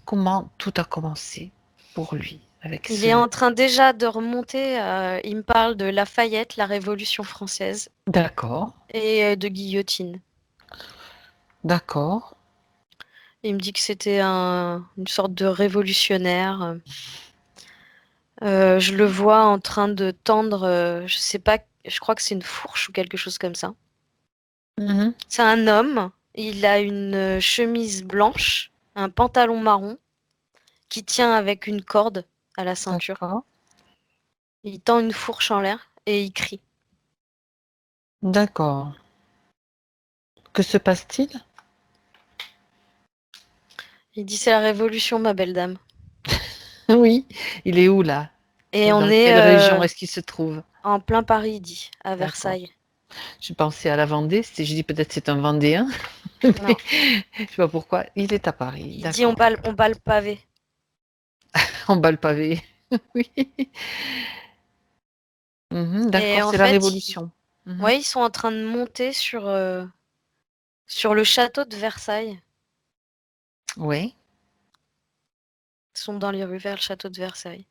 Comment tout a commencé pour lui avec Il ce... est en train déjà de remonter. Il me parle de Lafayette, la Révolution française D'accord, et de guillotine. d'accord. Il me dit que c'était une sorte de révolutionnaire. Je le vois en train de tendre, je sais pas, je crois que c'est une fourche ou quelque chose comme ça. Mhm. C'est un homme, il a une chemise blanche, un pantalon marron qui tient avec une corde à la ceinture. D'accord, Il tend une fourche en l'air et il crie. d'accord. Que se passe-t-il? Il dit c'est la révolution, ma belle dame. Oui, il est où là? Et on Dans est quelle région est-ce qu'il se trouve? en plein Paris, il dit, à D'accord. Versailles. Je pensais à la Vendée, je dis peut-être c'est un Vendéen, mais Non, je sais pas pourquoi. Il est à Paris, il dit d'accord. on bat le pavé. En bas le pavé. Oui. Mhm, Et d'accord, en c'est la fait, Révolution. Mhm. ouais, ils sont en train de monter sur le château de Versailles. Oui, Ils sont dans les rues vers le château de Versailles.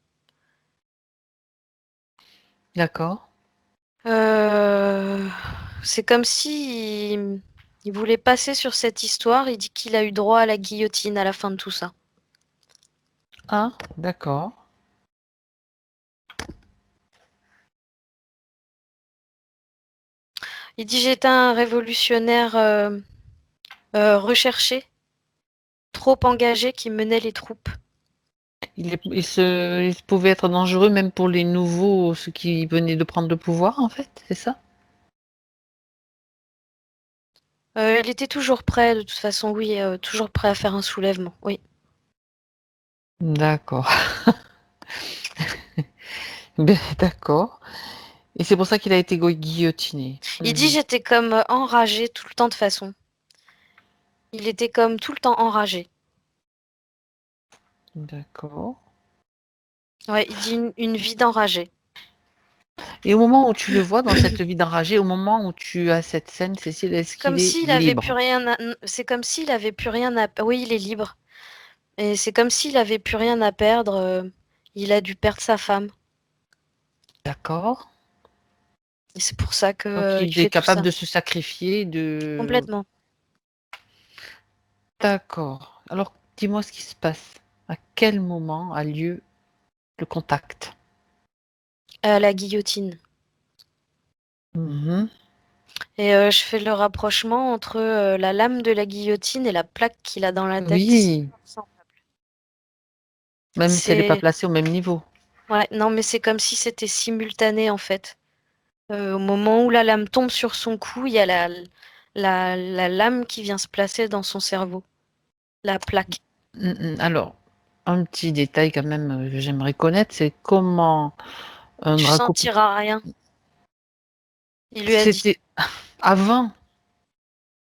d'accord. Euh, c'est comme si il voulait passer sur cette histoire. Il dit qu'il a eu droit à la guillotine à la fin de tout ça. Ah, d'accord. Il dit j'étais un révolutionnaire recherché, trop engagé qui menait les troupes. Il pouvait être dangereux même pour les nouveaux, ceux qui venaient de prendre le pouvoir, en fait, c'est ça? Il était toujours prêt, de toute façon, oui, toujours prêt à faire un soulèvement, oui. D'accord. Ben, d'accord. Et c'est pour ça qu'il a été guillotiné. Il dit j'étais comme enragé tout le temps de façon. Il était comme tout le temps enragé. D'accord. Ouais, il dit une vie d'enragé. Et au moment où tu le vois dans cette vie d'enragé, au moment où tu as cette scène, Cécile, est-ce C'est comme qu'il est s'il avait plus libre? rien à... C'est comme s'il avait plus rien à... Oui, il est libre. Et c'est comme s'il avait plus rien à perdre. Il a dû perdre sa femme. D'accord. Et c'est pour ça Donc que il il est fait tout capable ça. de se sacrifier, de... Complètement. D'accord. Alors, dis-moi ce qui se passe. À quel moment a lieu le contact? La guillotine. Mhm. Et je fais le rapprochement entre la lame de la guillotine et la plaque qu'il a dans la tête. Oui, même si elle n'est pas C'est... placée au même niveau. Ouais, non, mais c'est comme si c'était simultané en fait. Au moment où la lame tombe sur son cou, il y a la lame qui vient se placer dans son cerveau. La plaque. Alors, un petit détail quand même que j'aimerais connaître, c'est comment un Tu Draco... sentiras rien. Il lui a dit. C'était avant,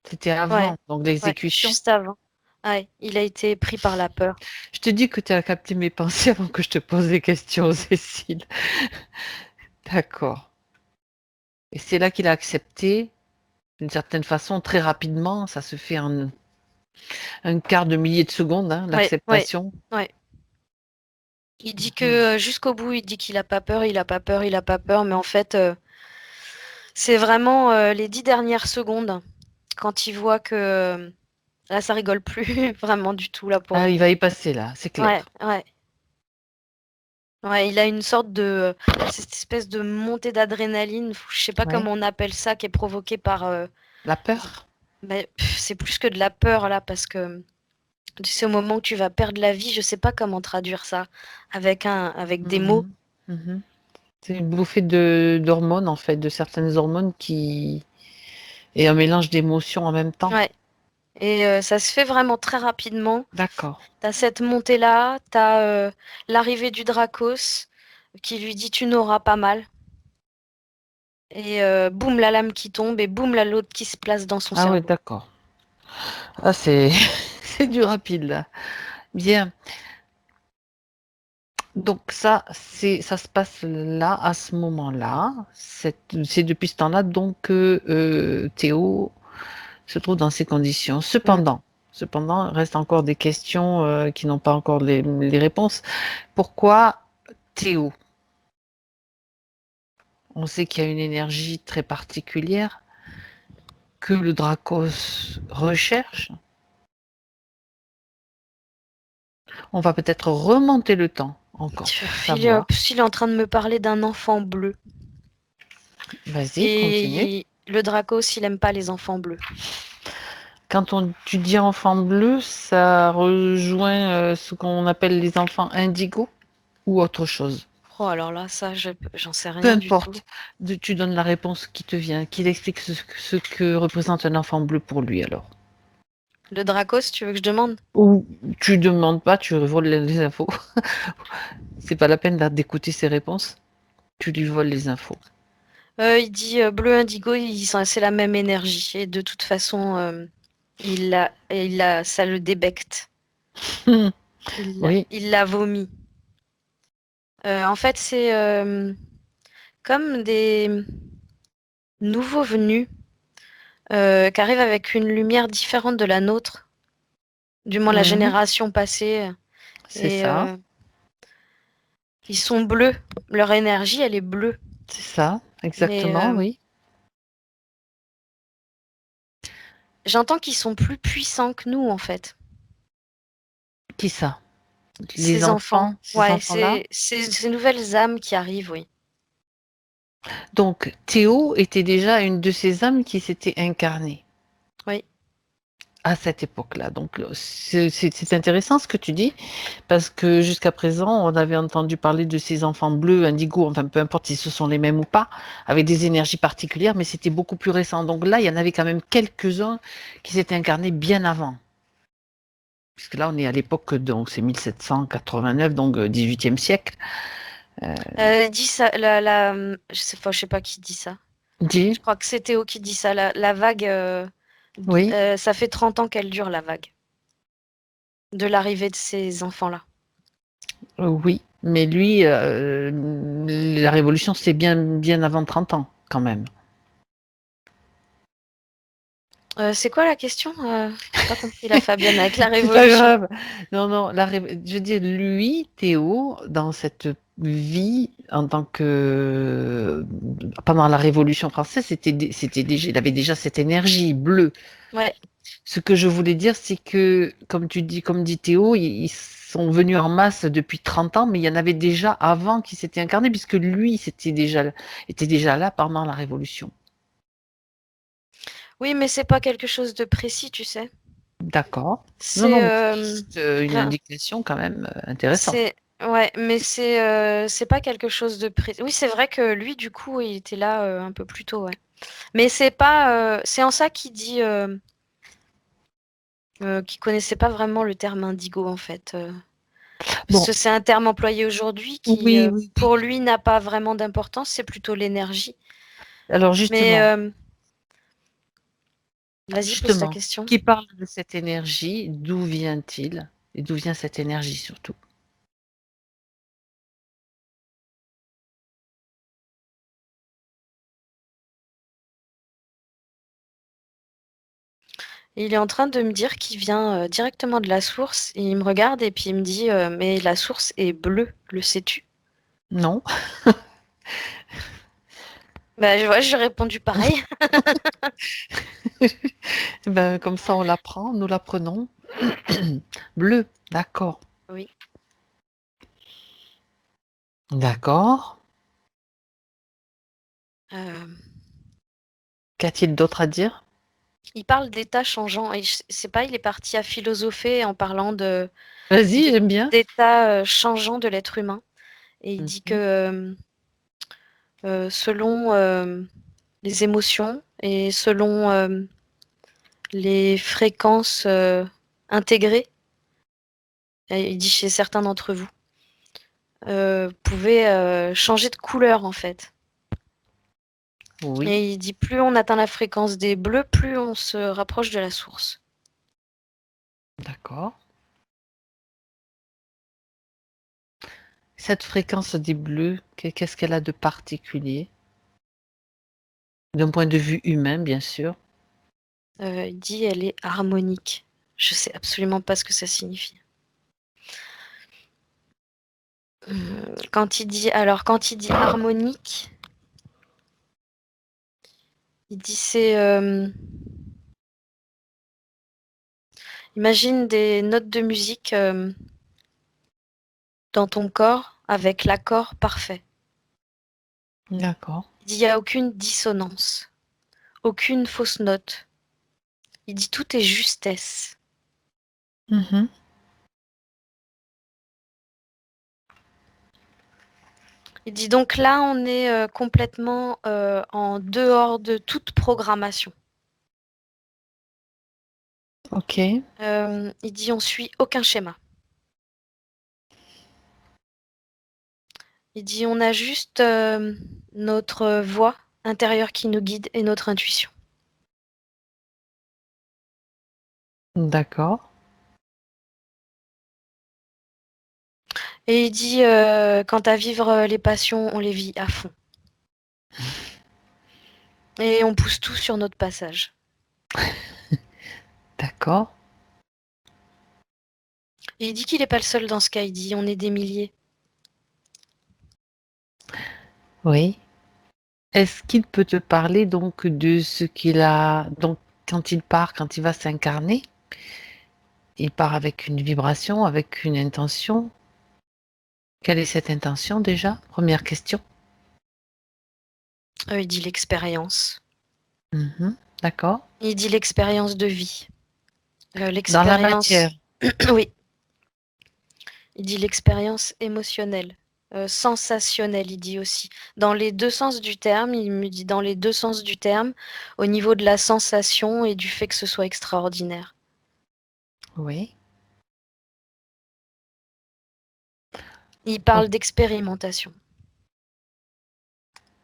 c'était Ouais, avant, donc ouais, l'exécution. juste avant. Ouais, il a été pris par la peur. Je te dis que tu as capté mes pensées avant que je te pose des questions, Cécile. D'accord. Et c'est là qu'il a accepté, d'une certaine façon, très rapidement, ça se fait en un quart de millier de seconde, hein, Ouais, ouais, l'acceptation. ouais. Il dit que Mhm. jusqu'au bout, il dit qu'il a pas peur, il a pas peur, il a pas peur, mais en fait, c'est vraiment les 10 dernières secondes quand il voit que là, ça rigole plus vraiment du tout là pour Ah, il lui. va y passer là, c'est Ouais, clair. ouais, ouais. Il a une sorte de cette espèce de montée d'adrénaline, je sais pas Ouais. comment on appelle ça, qui est provoquée par. La peur? Mais c'est plus que de la peur là, parce que tu sais, au moment où tu vas perdre la vie, je sais pas comment traduire ça avec des mots. Mhm. Mhm. C'est une bouffée d'hormones, en fait, de certaines hormones qui... Et un mélange d'émotions en même temps. Ouais. Et ça se fait vraiment très rapidement. D'accord. T'as cette montée-là, t'as l'arrivée du Dracos qui lui dit tu n'auras pas mal. Et boum, la lame qui tombe et boum, l'autre qui se place dans son Ah ouais, cerveau. d'accord. Ah, c'est c'est du rapide là. Bien. Donc ça se passe là, à ce moment-là. C'est depuis ce temps-là donc que Théo se trouve dans ces conditions. Mm. Cependant, il reste encore des questions qui n'ont pas encore les réponses. Pourquoi Théo? On sait qu'il y a une énergie très particulière que le Dracos recherche. On va peut-être remonter le temps encore pour savoir. Il est en train de me parler d'un enfant bleu. Vas-y, continue. Et le Dracos, il aime pas les enfants bleus. Quand tu dis enfant bleu, ça rejoint ce qu'on appelle les enfants indigos ou autre chose. Oh, alors là, ça, j'en sais Peu rien du tout. importe, tu donnes la réponse qui te vient, qu'il explique ce que représente un enfant bleu pour lui alors. Le Dracos, tu veux que je demande? Ou tu demandes pas, tu voles les infos. C'est pas la peine d'écouter ses réponses. Tu lui voles les infos. Il dit bleu indigo, c'est la même énergie. Et de toute façon, ça le débecte. Oui, Il l'a vomi. En fait, c'est comme des nouveaux venus qui arrivent avec une lumière différente de la nôtre, du moins la mhm, génération passée. c'est Et ça, ils sont bleus. Leur énergie, elle est bleue. c'est ça, Mais exactement, oui. j'entends qu'ils sont plus puissants que nous, en fait. Qui ça? Les Ces enfants. enfants, ces Ouais, enfants-là? c'est ces nouvelles âmes qui arrivent, oui. Donc, Théo était déjà une de ces âmes qui s'était incarnée Oui. à cette époque-là. Donc, c'est intéressant ce que tu dis, parce que jusqu'à présent, on avait entendu parler de ces enfants bleus, indigo, enfin peu importe si ce sont les mêmes ou pas, avec des énergies particulières, mais c'était beaucoup plus récent. Donc là, il y en avait quand même quelques-uns qui s'étaient incarnés bien avant. Puisque là, on est à l'époque, donc c'est 1789, donc 18e siècle. Il dit ça, je sais pas qui dit ça. Dis, Je crois que c'est Théo qui dit ça. La vague, oui, ça fait 30 ans qu'elle dure, la vague, de l'arrivée de ces enfants-là. oui. Mais lui, la révolution, c'était bien, bien avant 30 ans, quand même. C'est quoi la question? J'ai pas compris la Fabienne avec la C'est pas révolution. grave. Non, non, je veux dire, lui, Théo, dans cette vie, en tant que... Pendant la Révolution française, c'était déjà, il avait déjà cette énergie bleue. Ouais. Ce que je voulais dire, c'est que, comme tu dis, comme dit Théo, ils sont venus en masse depuis 30 ans, mais il y en avait déjà avant qui s'étaient incarnés, puisque lui, était déjà là pendant la Révolution. Oui, mais c'est pas quelque chose de précis, tu sais. D'accord. Non, C'est non, mais c'est juste une enfin, indication quand même intéressante. c'est ouais, mais c'est pas quelque chose de précis. Oui, c'est vrai que lui, du coup, il était là un peu plus tôt, ouais. Mais c'est pas, c'est en ça qu'il dit qu'il connaissait pas vraiment le terme indigo en fait, parce Bon, que c'est un terme employé aujourd'hui qui, oui, oui, oui. pour lui, n'a pas vraiment d'importance. C'est plutôt l'énergie. Alors Mais justement, vas-y, pose ta justement, question. qui parle de cette énergie, d'où vient-il? Et d'où vient cette énergie surtout? Il est en train de me dire qu'il vient directement de la source. Et il me regarde et puis il me dit mais la source est bleue, le sais-tu? Non? Bah, je lui ai répondu pareil. Ben, comme ça, on l'apprend, nous l'apprenons. Bleu, d'accord. Oui. D'accord. Euh, Qu'a-t-il d'autre à dire? il parle d'états changeants et je sais pas, il est parti à philosopher en parlant Vas-y, j'aime bien. d'états changeants de l'être humain. Et il dit que Mhm. selon les émotions et selon les fréquences intégrées, et il dit chez certains d'entre vous, pouvaient changer de couleur en fait. Oui, Et il dit plus on atteint la fréquence des bleus, plus on se rapproche de la source. d'accord. Cette fréquence des bleus, qu'est-ce qu'elle a de particulier? D'un point de vue humain, bien sûr. Il dit elle est harmonique. Je sais absolument pas ce que ça signifie. Quand il dit harmonique, il dit c'est imagine des notes de musique dans ton corps avec l'accord parfait. D'accord. Il dit il n'y a aucune dissonance, aucune fausse note. Il dit tout est justesse. Mhm. Il dit donc là on est complètement en dehors de toute programmation. Ok, Il dit on suit aucun schéma. Il dit on a juste notre voix intérieure qui nous guide et notre intuition. d'accord. Et il dit quant à vivre les passions, on les vit à fond. Et on pousse tout sur notre passage. D'accord. Et il dit qu'il n'est pas le seul dans ce cas, il dit on est des milliers. Oui. Est-ce qu'il peut te parler donc de ce qu'il a donc quand il part, quand il va s'incarner, il part avec une vibration, avec une intention. Quelle est cette intention déjà? Première question. Il dit l'expérience. Mhm. D'accord. Il dit l'expérience de vie. Dans la matière. L'expérience, oui, il dit l'expérience émotionnelle. Sensationnelle, il dit aussi. Dans les deux sens du terme, il me dit dans les deux sens du terme, au niveau de la sensation et du fait que ce soit extraordinaire. Oui. Il O- parle d'expérimentation.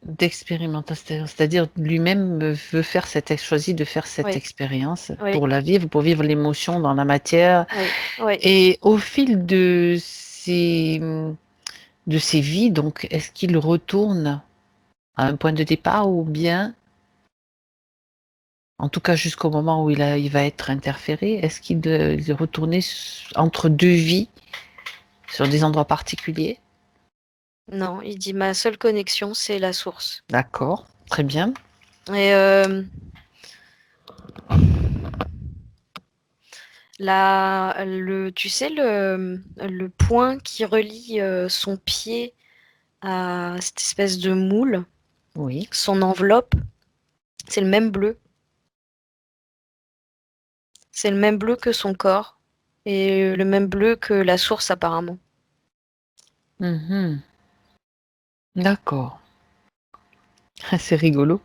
d'expérimentation, c'est-à-dire lui-même veut faire choisit de faire cette Oui, expérience oui, pour la vivre, pour vivre l'émotion dans la matière. oui, oui. Et au fil de ses vies, donc, est-ce qu'il retourne à un point de départ ou bien, en tout cas jusqu'au moment où il va être interféré, est-ce qu'il est retourné entre deux vies sur des endroits particuliers? Non, il dit ma seule connexion, c'est la source. D'accord, très bien. Et tu sais, le point qui relie son pied à cette espèce de moule, Oui. son enveloppe, c'est le même bleu. C'est le même bleu que son corps et le même bleu que la source apparemment. Mhm. D'accord. C'est rigolo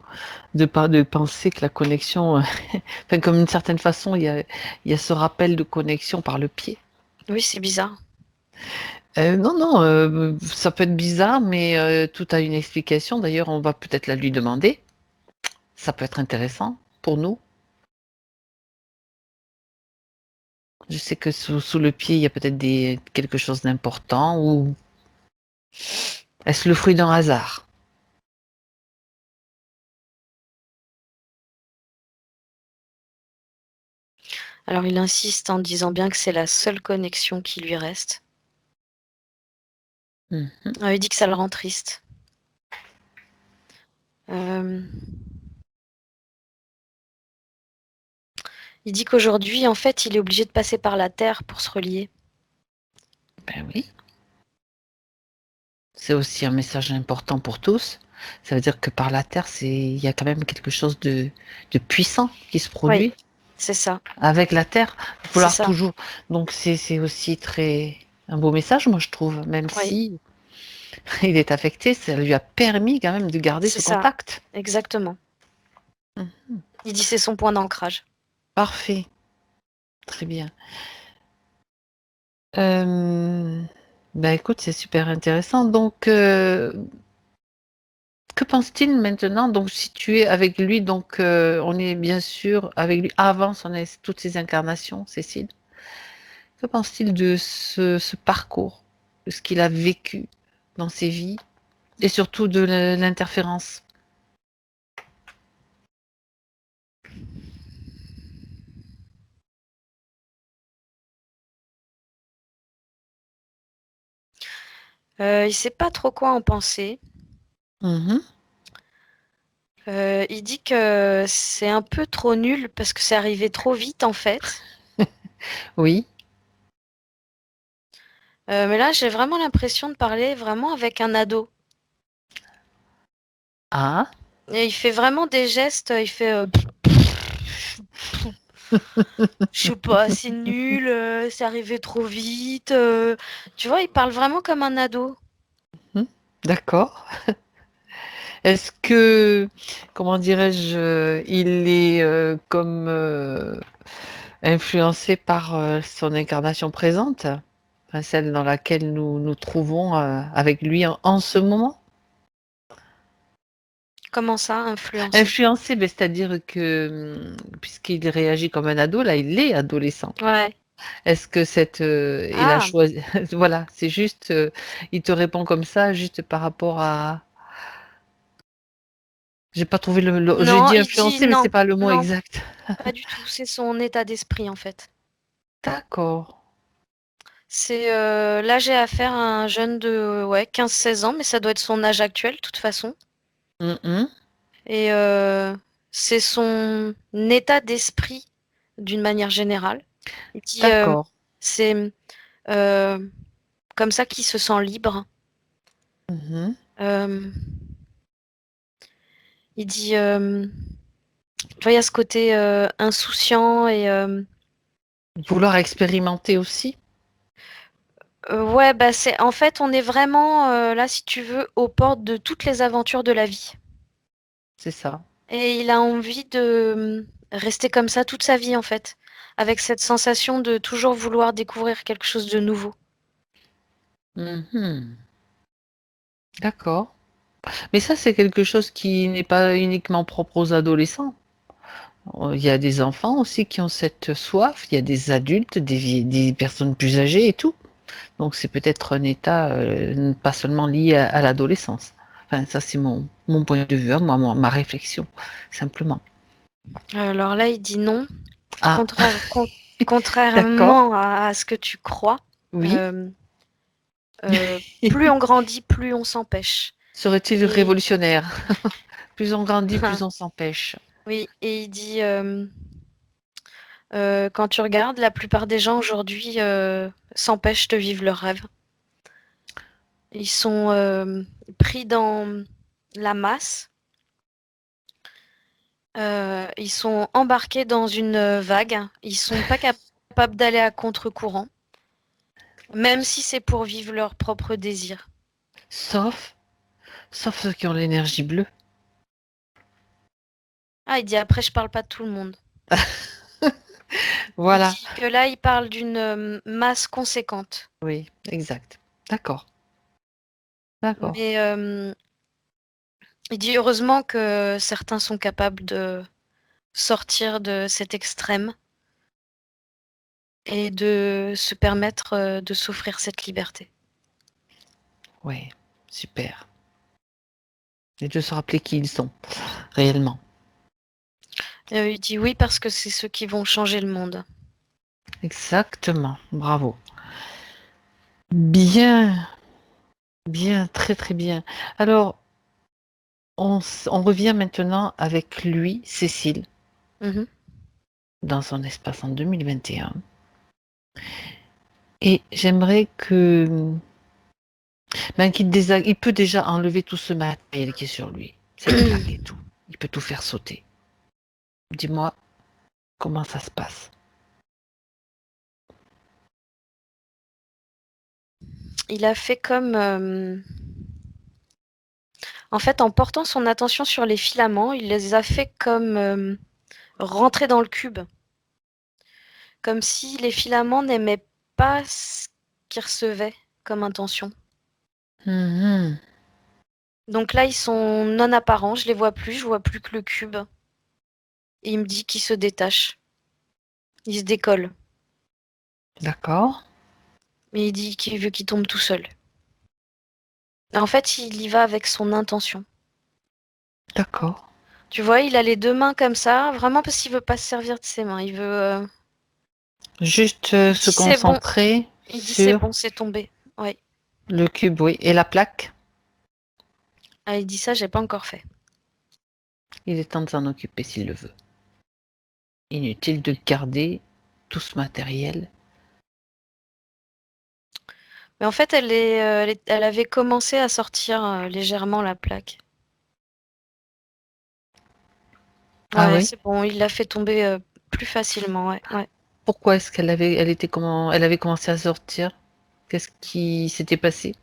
de penser que la connexion, enfin, comme d'une certaine façon, il y a ce rappel de connexion par le pied. Oui, c'est bizarre. Non, non, ça peut être bizarre, mais tout a une explication. D'ailleurs, on va peut-être la lui demander. Ça peut être intéressant pour nous. Je sais que sous le pied, il y a peut-être quelque chose d'important, ou est-ce le fruit d'un hasard? Alors il insiste en disant bien que c'est la seule connexion qui lui reste. Mhm. Il dit que ça le rend triste. Euh, Il dit qu'aujourd'hui, en fait, il est obligé de passer par la terre pour se relier. Ben oui, c'est aussi un message important pour tous. Ça veut dire que par la terre, il y a quand même quelque chose de puissant qui se Oui, produit c'est ça. avec la terre. C'est Vouloir ça. toujours. Donc c'est aussi un beau message, moi je trouve, même Oui, si il est affecté, ça lui a permis quand même de garder c'est ce ça. contact. Exactement. Mhm. Il dit c'est son point d'ancrage. Parfait, très bien. Euh, Ben écoute, c'est super intéressant. Donc, que pense-t-il maintenant? Donc, si tu es avec lui, donc on est bien sûr avec lui avant toutes ses incarnations, Cécile. Que pense-t-il de ce parcours, de ce qu'il a vécu dans ses vies et surtout de l'interférence? Il sait pas trop quoi en penser. Mhm. Il dit que c'est un peu trop nul parce que c'est arrivé trop vite en fait. Oui. Mais là, j'ai vraiment l'impression de parler vraiment avec un ado. Ah. Et il fait vraiment des gestes, il fait je sais pas, c'est nul, c'est arrivé trop vite. Tu vois, il parle vraiment comme un ado. Mhm. D'accord. Est-ce que, comment dirais-je, il est comme influencé par son incarnation présente, enfin, celle dans laquelle nous nous trouvons avec lui en ce moment? Comment ça, influencé? Influencé, ben, c'est-à-dire que puisqu'il réagit comme un ado, là, il est adolescent. Ouais. Est-ce que il a Ah, choisi, voilà, c'est juste, il te répond comme ça, juste par rapport à, j'ai pas trouvé j'ai non, dit il dit influencé, mais c'est non, pas le mot non, exact. pas du tout. C'est son état d'esprit en fait. D'accord. C'est là, j'ai affaire à un jeune de ouais, 15-16 ans, mais ça doit être son âge actuel de toute façon. Mhm. Et c'est son état d'esprit d'une manière générale. Il dit D'accord. c'est euh, comme ça qu'il se sent libre. Mhm. Euh, il dit tu vois, il y a ce côté insouciant et Vouloir expérimenter aussi, ouais, bah c'est en fait on est vraiment là, si tu veux, aux portes de toutes les aventures de la vie. c'est ça. Et il a envie de rester comme ça toute sa vie en fait, avec cette sensation de toujours vouloir découvrir quelque chose de nouveau. Mhm. D'accord. Mais ça, c'est quelque chose qui n'est pas uniquement propre aux adolescents. Il y a des enfants aussi qui ont cette soif, il y a des adultes, des personnes plus âgées et tout. Donc c'est peut-être un état pas seulement lié à l'adolescence. Enfin, ça c'est mon point de vue, hein, ma réflexion, simplement. Alors là, il dit non. Ah, d'accord, Contrairement à ce que tu crois, oui. euh, plus on grandit, plus on s'empêche. Serait-il Et révolutionnaire? Plus on grandit, plus on s'empêche. oui, et il dit quand tu regardes, la plupart des gens aujourd'hui s'empêchent de vivre leur rêve. Ils sont pris dans la masse. Ils sont embarqués dans une vague. Ils sont pas capables d'aller à contre-courant, même si c'est pour vivre leur propre désir. Sauf, sauf ceux qui ont l'énergie bleue. Ah, il dit après, je parle pas de tout le monde. Il Voilà. dit que là, il parle d'une masse conséquente. Oui, exact. D'accord, d'accord. Mais il dit heureusement que certains sont capables de sortir de cet extrême et de se permettre de s'offrir cette liberté. Oui, super. Et de se rappeler qui ils sont, réellement. Il dit oui parce que c'est ceux qui vont changer le monde. Exactement, bravo. Bien, bien, très très bien. Alors, on revient maintenant avec lui, Cécile, Mhm. dans son espace en 2021. Et j'aimerais il peut déjà enlever tout ce matériel qui est sur lui, cette plaque et tout. Il peut tout faire sauter. Dis-moi comment ça se passe. Il a fait comme... en fait, en portant son attention sur les filaments, il les a fait comme rentrer dans le cube. Comme si les filaments n'aimaient pas ce qu'ils recevaient comme intention. Mhm. Donc là, ils sont non apparents, je les vois plus, je vois plus que le cube. Et il me dit qu'il se détache. Il se décolle. D'accord, Mais il dit qu'il veut qu'il tombe tout seul. En fait, il y va avec son intention. d'accord. Tu vois, il a les deux mains comme ça, vraiment parce qu'il veut pas se servir de ses mains. Il veut. Juste Il se dit c'est bon. concentrer Il dit c'est sur bon, c'est tombé. Ouais. le cube, oui. Et la plaque, Ah, il dit ça, j'ai pas encore fait. il est temps de s'en occuper s'il le veut. Inutile de garder tout ce matériel. Mais en fait, elle avait commencé à sortir légèrement la plaque. Ah Ouais, oui? c'est bon, il l'a fait tomber plus facilement. Ouais, ouais. Pourquoi est-ce elle avait commencé à sortir? Qu'est-ce qui s'était passé?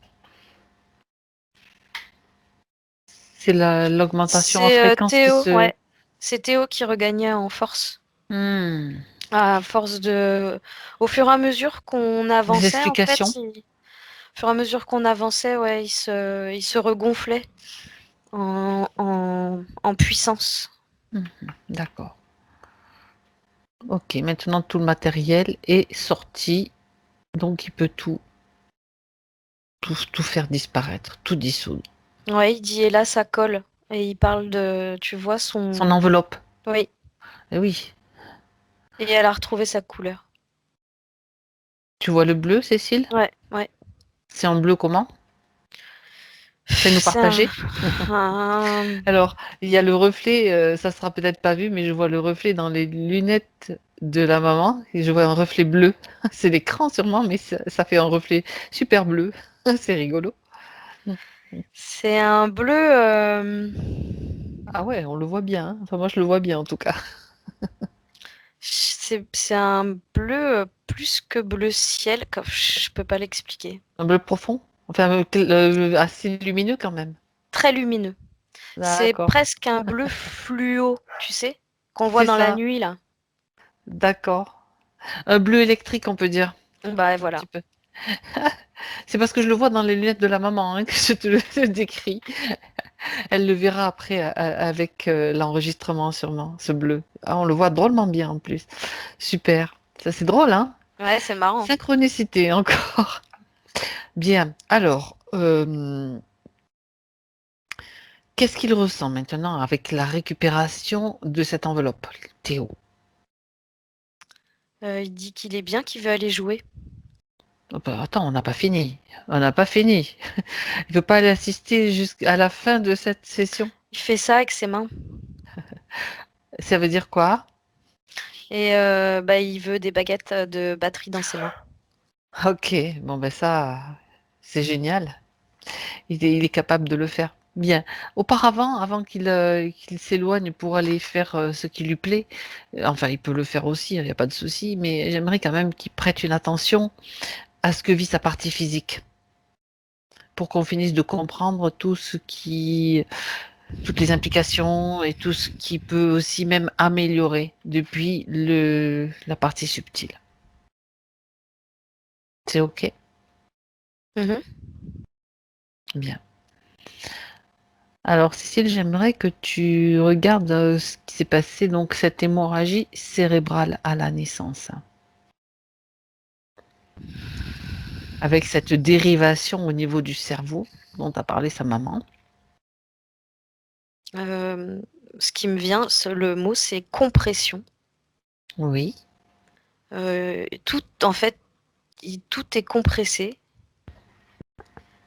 C'est l'augmentation en C'est fréquence qui Théo, se... ouais. C'est Théo qui regagnait en force. Hmm. À force de. Au fur et à mesure qu'on Des avançait, en fait, explications? au fur et à mesure qu'on avançait, ouais, il se regonflait en puissance. Mhm. D'accord. Ok, maintenant tout le matériel est sorti, donc il peut tout faire disparaître, tout dissoudre. Ouais, il dit, et là, ça colle. Et il parle de, tu vois, Son son. enveloppe. Oui, Eh oui. et elle a retrouvé sa couleur. Tu vois le bleu, Cécile? Ouais, ouais. C'est en bleu comment? Fais-nous C'est un. partager. un- Alors, il y a le reflet, ça sera peut-être pas vu, mais je vois le reflet dans les lunettes de la maman et je vois un reflet bleu. C'est l'écran sûrement, mais ça fait un reflet super bleu. C'est rigolo. C'est un bleu. Ah ouais, on le voit bien, hein. Enfin, moi, je le vois bien en tout cas. C'est un bleu plus que bleu ciel, comme je peux pas l'expliquer. Un bleu profond. Enfin, assez lumineux quand même. Très lumineux. C'est D'accord. presque un bleu fluo, tu sais, qu'on voit C'est dans la ça. nuit là. D'accord. Un bleu électrique, on peut dire. Bah Un voilà. petit peu. C'est parce que je le vois dans les lunettes de la maman, hein, que je te le décris. Elle le verra après avec l'enregistrement sûrement, ce bleu. Ah, on le voit drôlement bien en plus. Super. Ça c'est drôle, hein? Ouais, c'est marrant. Synchronicité encore. Bien. Alors, qu'est-ce qu'il ressent maintenant avec la récupération de cette enveloppe, Théo? Il dit qu'il est bien, qu'il veut aller jouer. Oh, bah, attends, on n'a pas fini. On n'a pas fini. Il veut pas aller assister jusqu'à la fin de cette session. Il fait ça avec ses mains. Ça veut dire quoi? Et il veut des baguettes de batterie dans ses mains. Ok, bon ben ça, c'est génial. Il est capable de le faire. Bien. Auparavant, avant qu'il s'éloigne pour aller faire ce qui lui plaît, enfin, il peut le faire aussi, il n'y a pas de souci, mais j'aimerais quand même qu'il prête une attention à ce que vit sa partie physique, pour qu'on finisse de comprendre toutes les implications et tout ce qui peut aussi même améliorer depuis la partie subtile. C'est OK? Mhm. Bien. Alors, Cécile, j'aimerais que tu regardes ce qui s'est passé, donc cette hémorragie cérébrale à la naissance, avec cette dérivation au niveau du cerveau dont a parlé sa maman. Ce qui me vient, le mot, c'est compression. Oui, Tout, en fait, tout est compressé.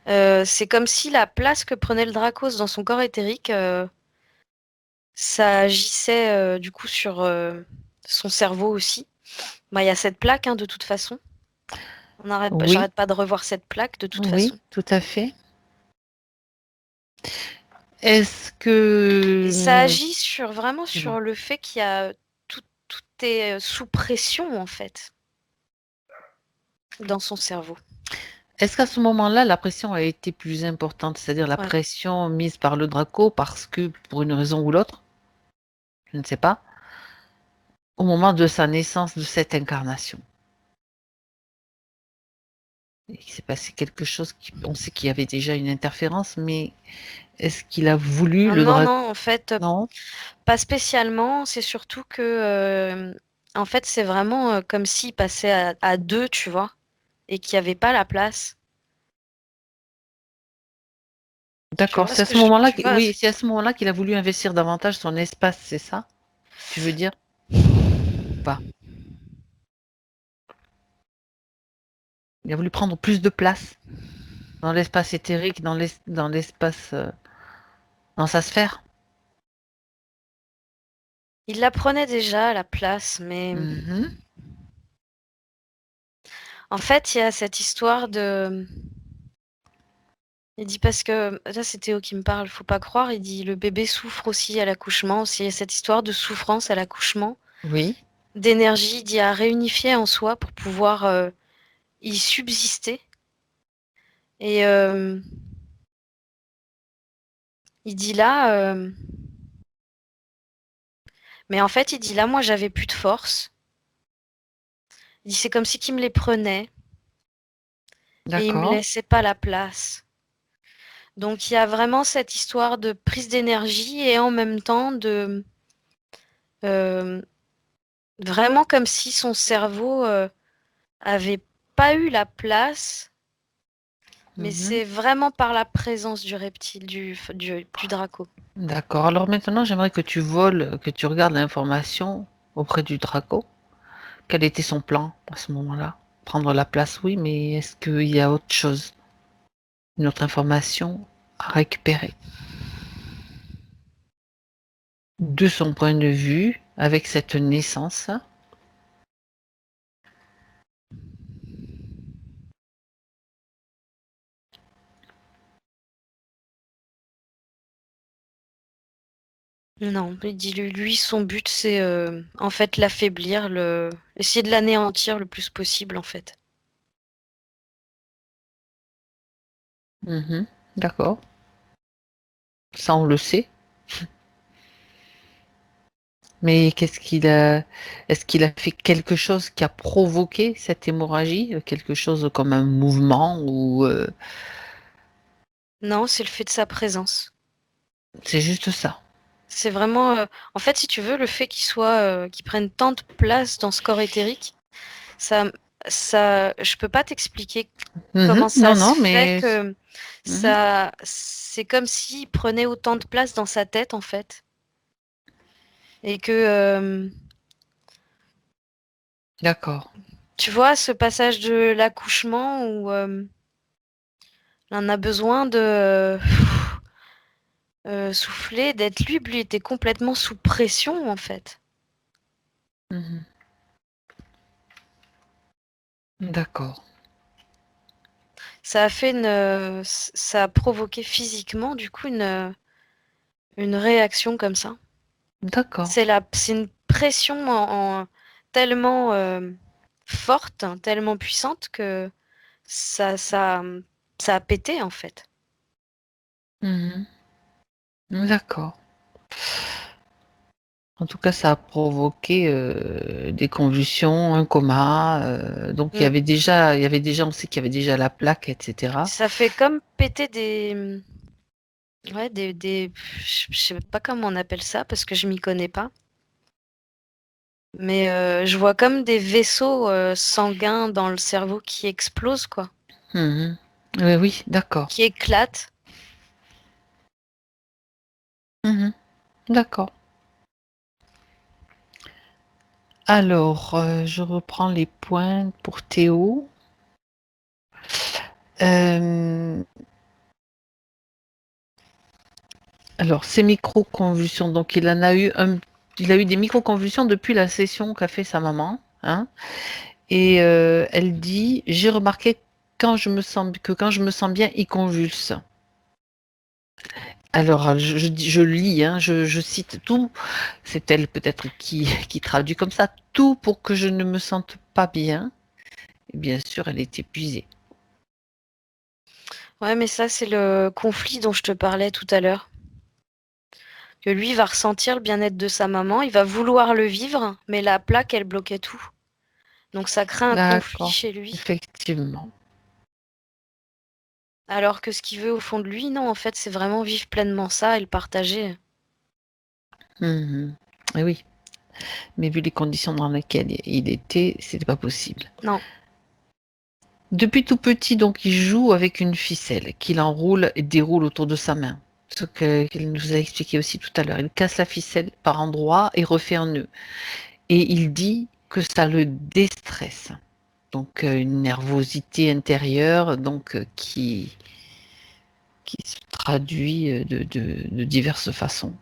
C'est comme si la place que prenait le Dracos dans son corps éthérique, ça agissait du coup sur son cerveau aussi. Bah, il y a cette plaque, hein, de toute façon. oui, J'arrête pas de revoir cette plaque de toute oui, façon. tout à fait. Est-ce Et ça que... agit vraiment Dis-moi. sur le fait qu'il y a tout est sous pression en fait dans son cerveau. Est-ce qu'à ce moment-là, la pression a été plus importante, c'est-à-dire la Ouais. pression mise par le Draco parce que, pour une raison ou l'autre, je ne sais pas, au moment de sa naissance, de cette incarnation? Il s'est passé quelque chose, on sait qu'il y avait déjà une interférence, mais est-ce qu'il a voulu Ah le non, Draco? non, en fait, Non? pas spécialement. C'est surtout que, en fait, c'est vraiment comme s'il passait à deux, tu vois, et qu'il n'y avait pas la place. Tu D'accord, vois c'est ce à que ce moment-là, tu vois? oui, c'est à ce moment-là qu'il a voulu investir davantage son espace, c'est ça? Tu veux dire? Ou pas? Il a voulu prendre plus de place dans l'espace éthérique, dans l'espace, dans sa sphère? Il la prenait déjà, la place, mais Mhm. en fait, il y a cette histoire de... Il dit parce que, là c'est Théo qui me parle, faut pas croire, il dit le bébé souffre aussi à l'accouchement, aussi il y a cette histoire de souffrance à l'accouchement, Oui. d'énergie, il dit à réunifier en soi pour pouvoir y subsister. Et il dit là, mais en fait il dit là moi j'avais plus de force. Il dit c'est comme si qu'il me les prenait et il me D'accord. laissait pas la place. Donc il y a vraiment cette histoire de prise d'énergie et en même temps de euh, vraiment comme si son cerveau avait pas eu la place, mais Mhm. c'est vraiment par la présence du reptile, du Draco. D'accord. Alors maintenant, j'aimerais que tu voles, que tu regardes l'information auprès du Draco. Quel était son plan à ce moment-là? Prendre la place, oui, mais est-ce qu'il y a autre chose, une autre information à récupérer de son point de vue avec cette naissance? Non, il dit lui son but c'est en fait l'affaiblir, essayer de l'anéantir le plus possible en fait. Mhm. D'accord. Ça, on le sait. Mais est-ce qu'il a fait quelque chose qui a provoqué cette hémorragie? Quelque chose comme un mouvement ou Non, c'est le fait de sa présence. C'est juste ça. C'est vraiment, en fait, si tu veux, le fait qu'ils prennent tant de place dans ce corps éthérique, je peux pas t'expliquer comment ça Non, se non, fait mais que mhm, c'est comme s'ils prenaient autant de place dans sa tête, en fait. Et que, d'accord. tu vois, ce passage de l'accouchement où on a besoin de souffler, d'être libre, lui était complètement sous pression, en fait. Mhm. D'accord. Ça a provoqué physiquement, du coup, une réaction comme ça. D'accord. C'est une pression tellement forte, hein, tellement puissante que ça, ça, ça a pété en fait. Mhm. D'accord. En tout cas, ça a provoqué des convulsions, un coma. Donc Mm. il y avait déjà, on sait qu'il y avait déjà la plaque, etc. Ça fait comme péter ouais, je sais pas comment on appelle ça parce que je m'y connais pas. Mais je vois comme des vaisseaux sanguins dans le cerveau qui explosent, quoi, Mhm. Oui, oui, d'accord. qui éclatent. Mhm. D'accord. Alors, je reprends les points pour Théo. Euh, alors, ces micro-convulsions, donc il a eu des micro-convulsions depuis la session qu'a fait sa maman, hein. Et elle dit, j'ai remarqué que quand je me sens bien, il convulse. Alors, je lis, hein, je cite tout. C'est elle peut-être qui traduit comme ça. Tout pour que je ne me sente pas bien. Et bien sûr, elle est épuisée. Ouais, mais ça, c'est le conflit dont je te parlais tout à l'heure. Que lui va ressentir le bien-être de sa maman, il va vouloir le vivre, mais la plaque, elle bloquait tout. Donc ça crée un conflit D'accord, chez lui. effectivement. Alors que ce qu'il veut au fond de lui, non, en fait, c'est vraiment vivre pleinement ça et le partager. Mhm. Eh oui, mais vu les conditions dans lesquelles il était, c'était pas possible. Non. Depuis tout petit, donc, il joue avec une ficelle qu'il enroule et déroule autour de sa main. Qu'elle nous a expliqué aussi tout à l'heure. Il casse la ficelle par endroits et refait un nœud. Et il dit que ça le déstresse. Donc, une nervosité intérieure donc, qui se traduit de diverses façons.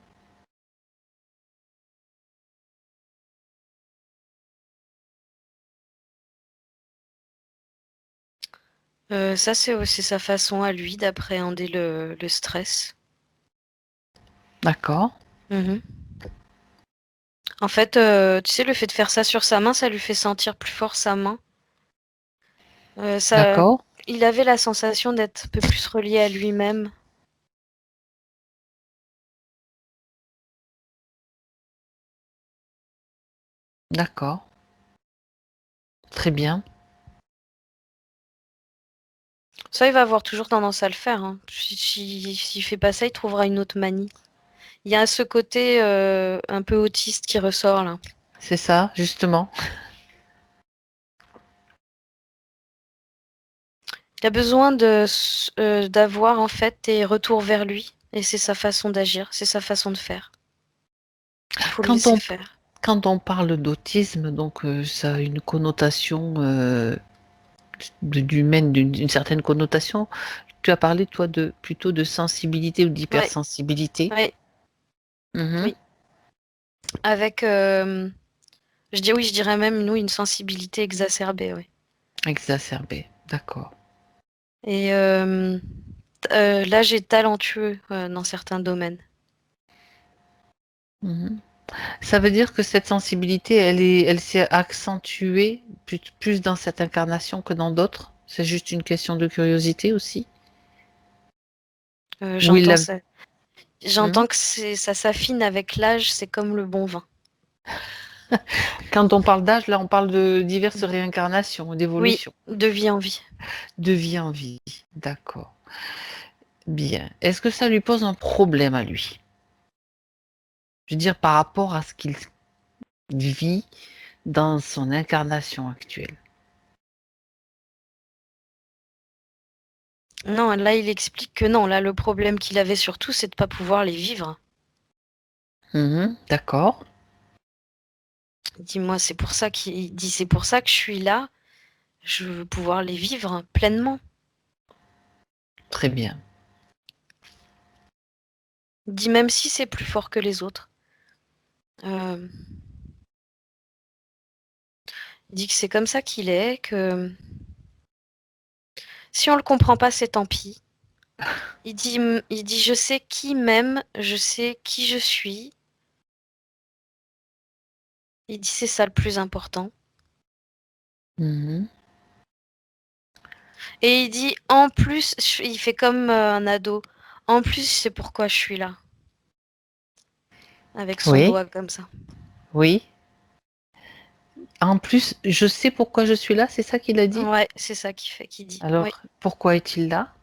Ça, c'est aussi sa façon à lui d'appréhender le stress. D'accord? Mhm. En fait, tu sais, le fait de faire ça sur sa main, ça lui fait sentir plus fort sa main. Ça, D'accord? il avait la sensation d'être un peu plus relié à lui-même. D'accord. Très bien. Ça, il va avoir toujours tendance à le faire, hein. S'il fait pas ça, il trouvera une autre manie. Il y a ce côté un peu autiste qui ressort là. C'est ça, justement. Il a besoin d'avoir en fait des retours vers lui. Et c'est sa façon d'agir, c'est sa façon de faire. Il faut le Quand laisser on, faire. quand on parle d'autisme, donc ça a une connotation d'humaine, d'une certaine connotation. Tu as parlé, toi, plutôt de sensibilité ou Ouais, d'hypersensibilité. ouais, Mhm. oui. Avec, je dirais même, nous, une sensibilité exacerbée, oui. Exacerbé, d'accord. Et l'âge est talentueux dans certains domaines. Mhm. Ça veut dire que cette sensibilité, elle s'est accentuée plus dans cette incarnation que dans d'autres. C'est juste une question de curiosité aussi. Ou il J'entends l'a. ça. Mhm. J'entends que ça s'affine avec l'âge, c'est comme le bon vin. Quand on parle d'âge, là, on parle de diverses réincarnations, Oui, d'évolution, de vie en vie. de vie en vie. D'accord. Bien. Est-ce que ça lui pose un problème à lui? Je veux dire, par rapport à ce qu'il vit dans son incarnation actuelle. Non, là, il explique que non. Là, le problème qu'il avait surtout, c'est de pas pouvoir les vivre. D'accord. Il dit, moi, c'est pour ça c'est pour ça que je suis là. Je veux pouvoir les vivre pleinement. Très bien. Il dit, même si c'est plus fort que les autres. Il dit que c'est comme ça qu'il est, que si on le comprend pas, c'est tant pis. Il dit, je sais qui m'aime, je sais qui je suis. Il dit, c'est ça le plus important. Et il dit, en plus, il fait comme un ado. En plus, c'est pourquoi je suis là. Avec son Oui, doigt comme ça. oui. En plus, je sais pourquoi je suis là, c'est ça qu'il a dit? Ouais, c'est ça qu'il dit. Alors, Oui. pourquoi est-il là?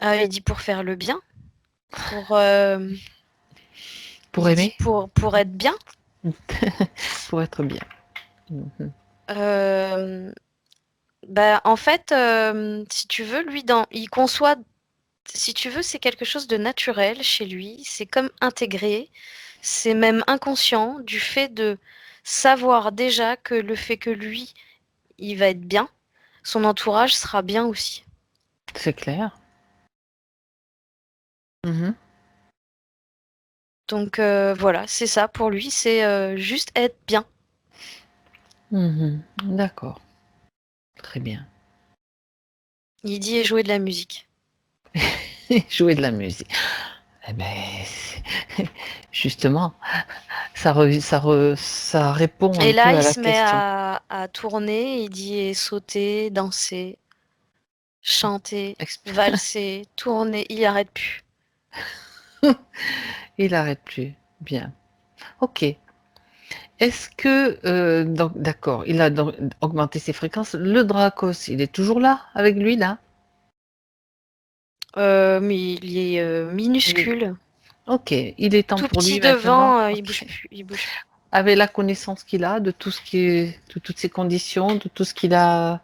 Il dit pour faire le bien. Pour Il dit aimer? pour être bien. Pour être bien. Mhm. En fait, si tu veux, lui, il conçoit, si tu veux, c'est quelque chose de naturel chez lui. C'est comme intégré. C'est même inconscient du fait de savoir déjà que le fait que lui, il va être bien, son entourage sera bien aussi. C'est clair. Mhm. Donc voilà, c'est ça pour lui, c'est juste être bien. Mhm. D'accord. Très bien. Il dit et jouer de la musique. Jouer de la musique. Eh ben, justement, ça répond un Et peu là, à il la se met question. à tourner, il dit et sauter, danser, chanter, Exp- valser, tourner, il arrête plus. Il n'arrête plus. Bien. Ok. Est-ce que, donc, d'accord, il a donc augmenté ses fréquences. Le Dracos, il est toujours là, avec lui, là? Mais il est Il- minuscule, Ok, il est temps tout pour petit lui maintenant. devant, il bouge Ok. plus, il bouge plus. Avec la connaissance qu'il a de tout ce qui est, de toutes ces conditions, de tout ce qu'il a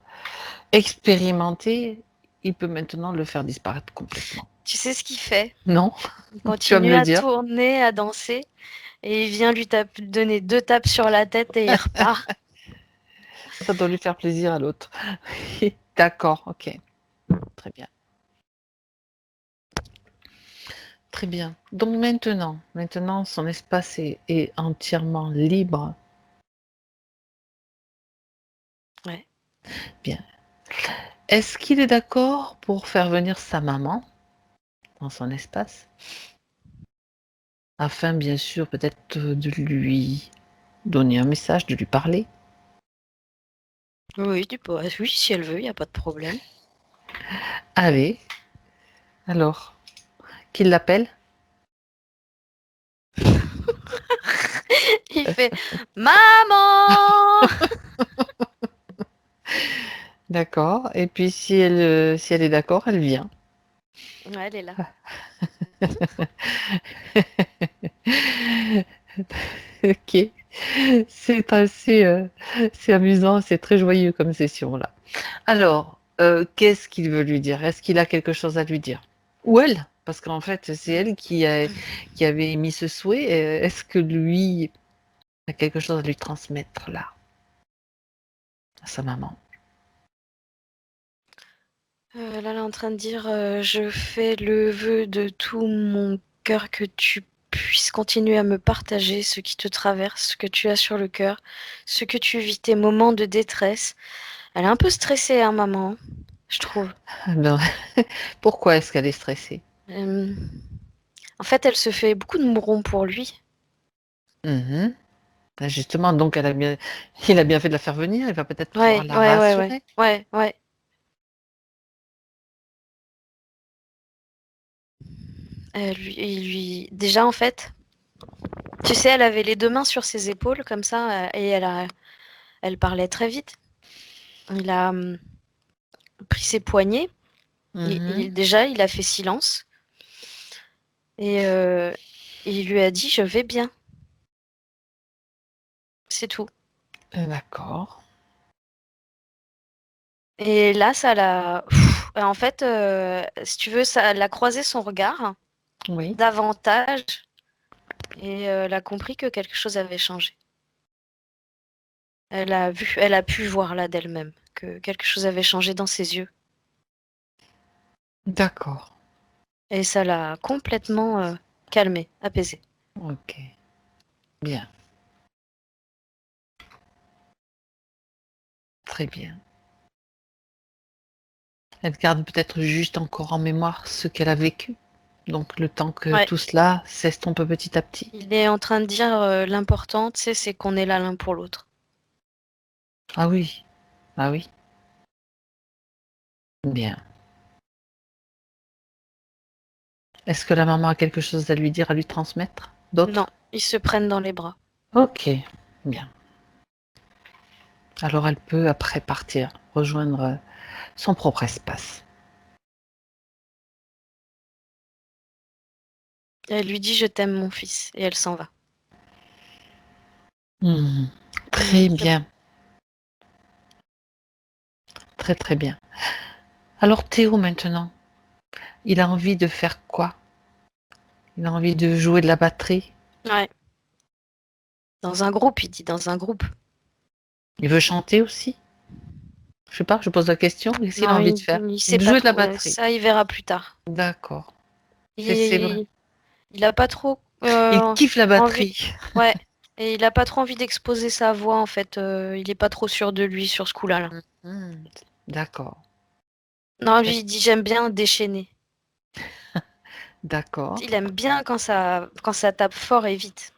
expérimenté, il peut maintenant le faire disparaître complètement. Tu sais ce qu'il fait? Non? Il Tu vas me continue le à dire. tourner, à danser, et il vient lui donner 2 tapes sur la tête et il repart. Ça doit lui faire plaisir à l'autre. D'accord, ok. Très bien. Très bien. Donc maintenant, son espace est entièrement libre. Ouais. Bien. Est-ce qu'il est d'accord pour faire venir sa maman dans son espace? Afin, bien sûr, peut-être de lui donner un message, de lui parler. Oui, oui, si elle veut, il y a pas de problème. Allez, alors, qu'il l'appelle? Il fait: «Maman!» D'accord. Et puis si elle est d'accord, elle vient. Ouais, elle est là. Ok. C'est assez, c'est amusant, c'est très joyeux comme session là. Alors, qu'est-ce qu'il veut lui dire? Est-ce qu'il a quelque chose à lui dire? Ou elle? Parce qu'en fait, c'est elle qui avait émis ce souhait. Est-ce que lui a quelque chose à lui transmettre là, à sa maman? Là, elle est en train de dire, «Je fais le vœu de tout mon cœur que tu puisses continuer à me partager ce qui te traverse, ce que tu as sur le cœur, ce que tu vis, tes moments de détresse». Elle est un peu stressée, hein, maman, je trouve. Non. Pourquoi est-ce qu'elle est stressée? Hem, En fait, elle se fait beaucoup de mourons pour lui. Mmh. Bah, justement, donc il a bien fait de la faire venir, il va peut-être pouvoir Ouais, la ouais, ouais, ouais. rassurer. Ouais, ouais. Déjà, en fait, tu sais, elle avait les 2 mains sur ses épaules comme ça, et elle parlait très vite. Il a, pris ses poignets Déjà, il a fait silence et il lui a dit: «Je vais bien». C'est tout. D'accord. Et là, ça l'a en fait, si tu veux, ça l'a croisé son regard Oui. davantage et elle a compris que quelque chose avait changé. Elle a pu voir là d'elle-même que quelque chose avait changé dans ses yeux D'accord. et ça l'a complètement, calmée, apaisée. OK. Bien. Très bien. Elle garde peut-être juste encore en mémoire ce qu'elle a vécu. Donc le temps que Ouais, tout cela s'estompe petit à petit. il est en train de dire, l'important, tu sais, c'est qu'on est là l'un pour l'autre. Ah oui, ah oui. Bien. Est-ce que la maman a quelque chose à lui dire, à lui transmettre? Non, D'autres? ils se prennent dans les bras. OK, bien. Alors elle peut après partir, rejoindre, son propre espace. Elle lui dit: «Je t'aime mon fils» et elle s'en va. Mmh. Et Très bien, très, très bien. Alors Théo maintenant, il a envie de faire quoi? Il a envie de jouer de la batterie? ouais, dans un groupe, il dit: «Dans un groupe». Il veut chanter aussi? Je sais pas, je pose la question, qu'est-ce qu'il a Non, envie de faire? il sait De pas jouer de la trop, batterie. ça, il verra plus tard. D'accord. C'est vrai. Il il a pas trop, Il kiffe la envie, batterie. ouais, et il a pas trop envie d'exposer sa voix, en fait, il est pas trop sûr de lui sur ce coup-là, là. Mmh. D'accord. Non, lui, Est-ce il dit: «J'aime bien déchaîner». d'accord. Il aime bien quand ça tape fort et vite.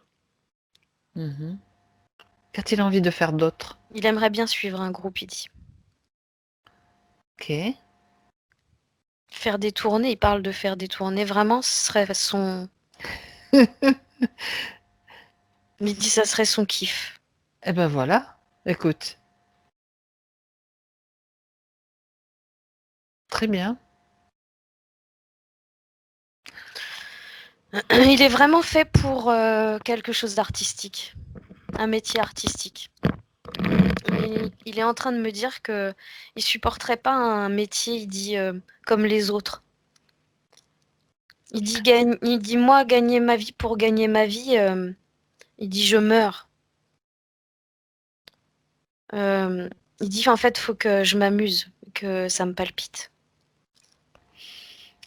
Mmh. Qu'a-t-il envie de faire d'autre? Il aimerait bien suivre un groupe, il dit. OK. Faire des tournées, il parle de faire des tournées, vraiment, ce serait son il dit: «Ça serait son kiff». Et ben voilà, écoute, très bien. Il est vraiment fait pour, quelque chose d'artistique, un métier artistique. Il est en train de me dire qu'il supporterait pas un métier, il dit, comme les autres. Il dit: «Moi, gagner ma vie pour gagner ma vie, il dit: «Je meurs». Hem, il dit: «En fait, faut que je m'amuse, que ça me palpite».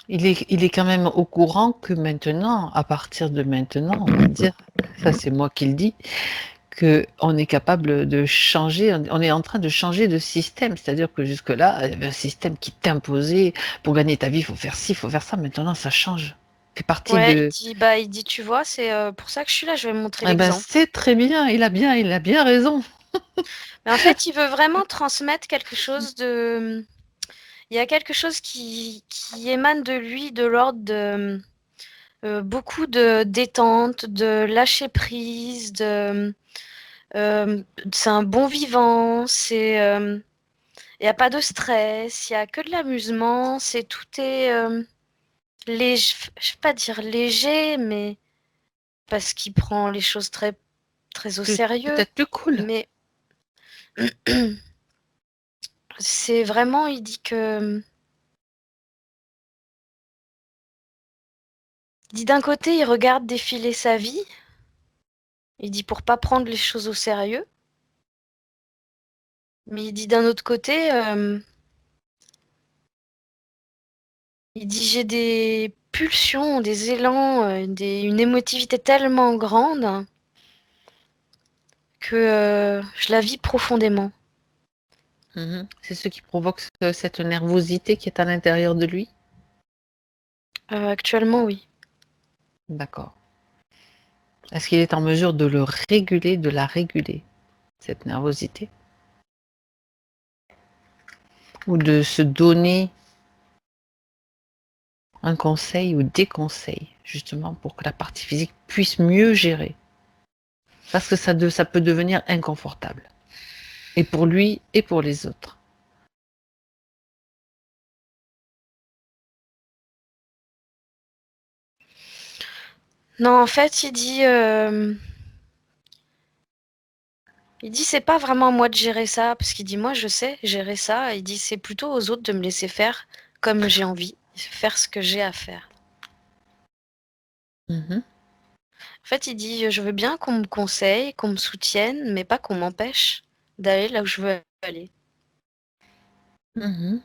Il est quand même au courant que maintenant, à partir de maintenant, on va dire, ça c'est moi qui le dis, qu'on est capable de changer, on est en train de changer de système. C'est-à-dire que jusque-là, il y avait un système qui t'imposait, pour gagner ta vie, il faut faire ci, il faut faire ça. Maintenant ça change. Ça fait partie Ouais, de il dit: «Tu vois, c'est, pour ça que je suis là, je vais montrer eh ben, l'exemple». c'est très bien, il a bien raison. Mais en fait, il veut vraiment transmettre quelque chose de, il y a quelque chose qui émane de lui, de l'ordre de, beaucoup de détente, de lâcher prise, c'est un bon vivant, il y a pas de stress, il y a que de l'amusement, tout est, je vais pas dire léger, mais parce qu'il prend les choses très, très au sérieux, Peut-être plus cool. mais c'est vraiment, il dit que, il dit d'un côté, il regarde défiler sa vie, il dit pour pas prendre les choses au sérieux, mais il dit d'un autre côté, il dit: «J'ai des pulsions, des élans, une émotivité tellement grande que, je la vis profondément». Mmh. C'est ce qui provoque cette nervosité qui est à l'intérieur de lui? Actuellement, oui. D'accord. Est-ce qu'il est en mesure de le réguler, de la réguler, cette nervosité? Ou de se donner un conseil ou des conseils, justement pour que la partie physique puisse mieux gérer? Parce que ça peut devenir inconfortable et pour lui et pour les autres. Non, en fait, il dit c'est pas vraiment à moi de gérer ça, parce qu'il dit moi je sais gérer ça. Il dit c'est plutôt aux autres de me laisser faire comme j'ai envie, faire ce que j'ai à faire. Mhm. En fait, il dit je veux bien qu'on me conseille, qu'on me soutienne, mais pas qu'on m'empêche d'aller là où je veux aller. Mhm.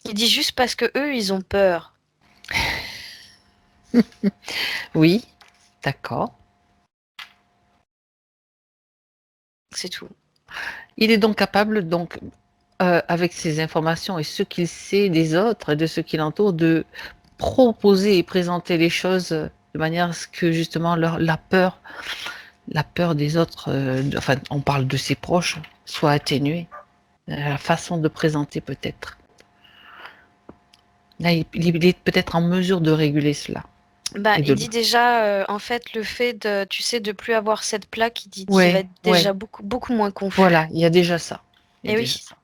Il dit juste parce que eux, ils ont peur. Oui, d'accord. C'est tout. Il est donc capable, donc, avec ces informations et ce qu'il sait des autres et de ce qui l'entoure, de proposer et présenter les choses de manière à ce que justement la peur des autres, enfin, on parle de ses proches, soit atténuée. La façon de présenter peut-être. Là, il est peut-être en mesure de réguler cela. Bah, Et il de... dit déjà, en fait, le fait de, tu sais, de plus avoir cette plaque, il dit qu'il va Ouais, être ouais. déjà beaucoup, beaucoup moins confus. Voilà, il y a déjà ça. Il y a Et déjà oui, ça.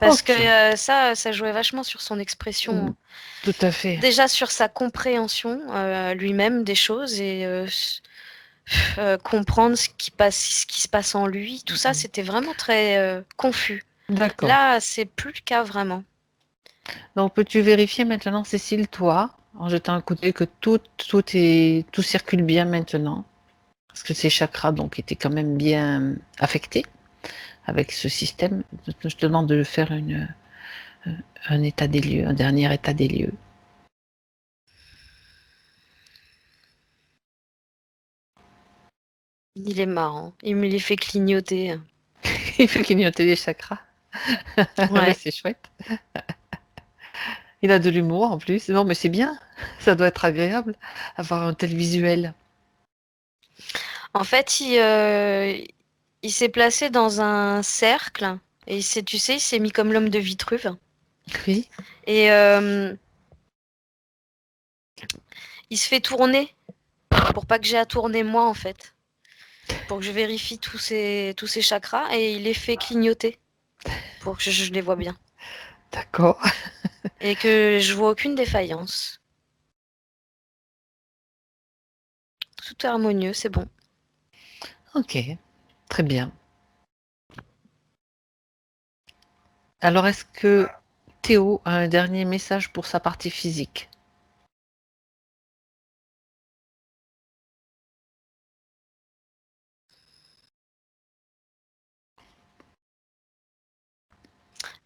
parce que Ok. ça jouait vachement sur son expression, Mm, hein. tout à fait. Déjà sur sa compréhension lui-même des choses et comprendre ce qui se passe en lui. Tout ça, Mm. c'était vraiment très confus. D'accord. Là, c'est plus le cas vraiment. Donc, peux-tu vérifier maintenant, Cécile, toi, en jetant un coup d'œil, que tout circule bien maintenant? Parce que ces chakras, donc, étaient quand même bien affectés avec ce système. Je te demande de faire un état des lieux, un dernier état des lieux. Il est marrant. Il me les fait clignoter. Il faut clignoter les chakras. Ben, Ouais. c'est chouette. Il a de l'humour en plus. Non, mais c'est bien. Ça doit être agréable, avoir un tel visuel. En fait, il s'est placé dans un cercle et tu sais, il s'est mis comme l'homme de Vitruve. Oui. Et il se fait tourner pour pas que j'ai à tourner moi, en fait. Pour que je vérifie tous ces chakras et il les fait clignoter pour que je les vois bien. D'accord. Et que je vois aucune défaillance. Tout est harmonieux, c'est bon. Ok. Très bien. Alors, est-ce que Théo a un dernier message pour sa partie physique?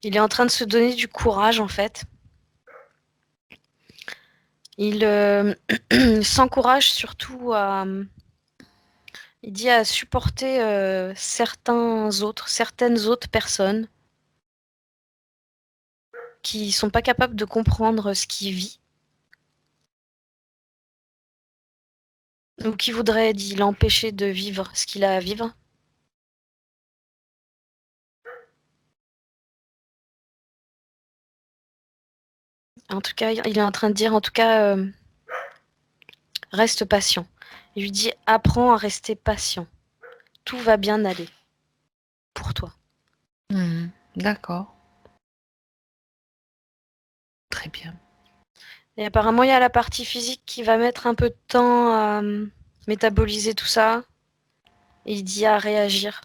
Il est en train de se donner du courage, en fait. Il s'encourage surtout à, il dit à supporter certaines autres personnes qui sont pas capables de comprendre ce qu'il vit ou qui voudraient, dit, l'empêcher de vivre ce qu'il a à vivre. En tout cas, il est en train de dire, en tout cas, reste patient. Il lui dit, apprends à rester patient. Tout va bien aller pour toi. Mhm. D'accord. Très bien. Et apparemment, il y a la partie physique qui va mettre un peu de temps à métaboliser tout ça. Et il dit à réagir,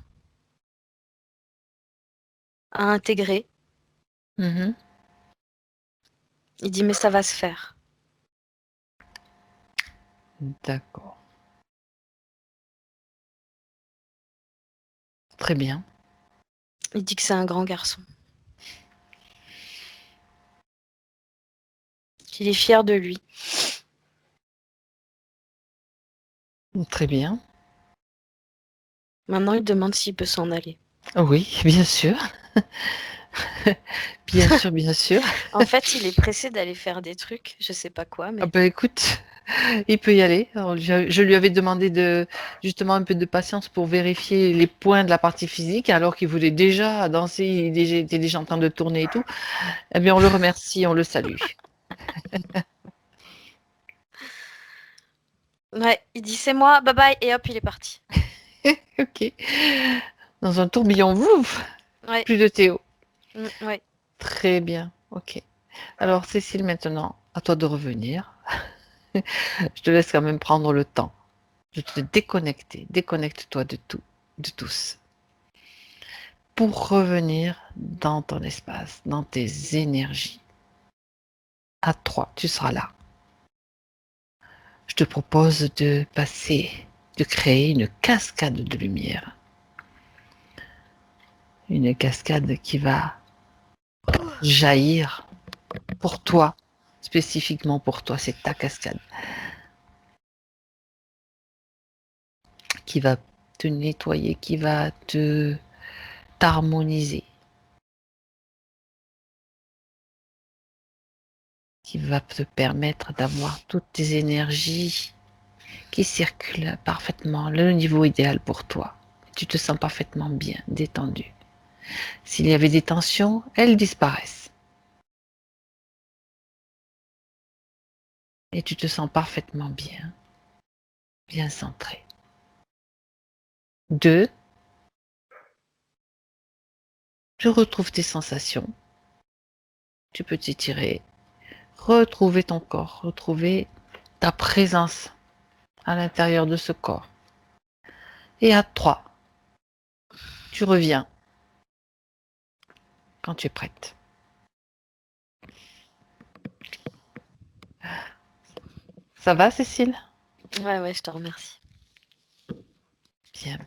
à intégrer. Mhm. Il dit, mais ça va se faire. D'accord. Très bien. Il dit que c'est un grand garçon. Qu'il est fier de lui. Très bien. Maintenant, il demande s'il peut s'en aller. Oui, bien sûr. Bien sûr, bien sûr. En fait, il est pressé d'aller faire des trucs, je sais pas quoi, Ah mais bah écoute, il peut y aller. Alors, je lui avais demandé de justement un peu de patience pour vérifier les points de la partie physique, alors qu'il voulait déjà danser, était déjà en train de tourner et tout. Eh bien, on le remercie, on le salue. ouais, il dit c'est moi, bye bye, et hop, il est parti. Ok. Dans un tourbillon, ouf, Ouais, plus de Théo. ouais. Très bien. Ok. Alors, Cécile, maintenant, à toi de revenir. Je te laisse quand même prendre le temps de te déconnecter. Déconnecte-toi de tout, de tous, pour revenir dans ton espace, dans tes énergies. À 3, tu seras là. Je te propose de créer une cascade de lumière. Une cascade qui va jaillir pour toi, spécifiquement pour toi, c'est ta cascade, qui va te nettoyer, qui va te t'harmoniser, qui va te permettre d'avoir toutes tes énergies qui circulent parfaitement, le niveau idéal pour toi. Tu te sens parfaitement bien, détendu. S'il y avait des tensions, elles disparaissent. Et tu te sens parfaitement bien, bien centré. 2, tu retrouves tes sensations. Tu peux t'étirer, retrouver ton corps, retrouver ta présence à l'intérieur de ce corps. Et à 3, tu reviens quand tu es prête. Ça va, Cécile? Ouais, je te remercie. Bien.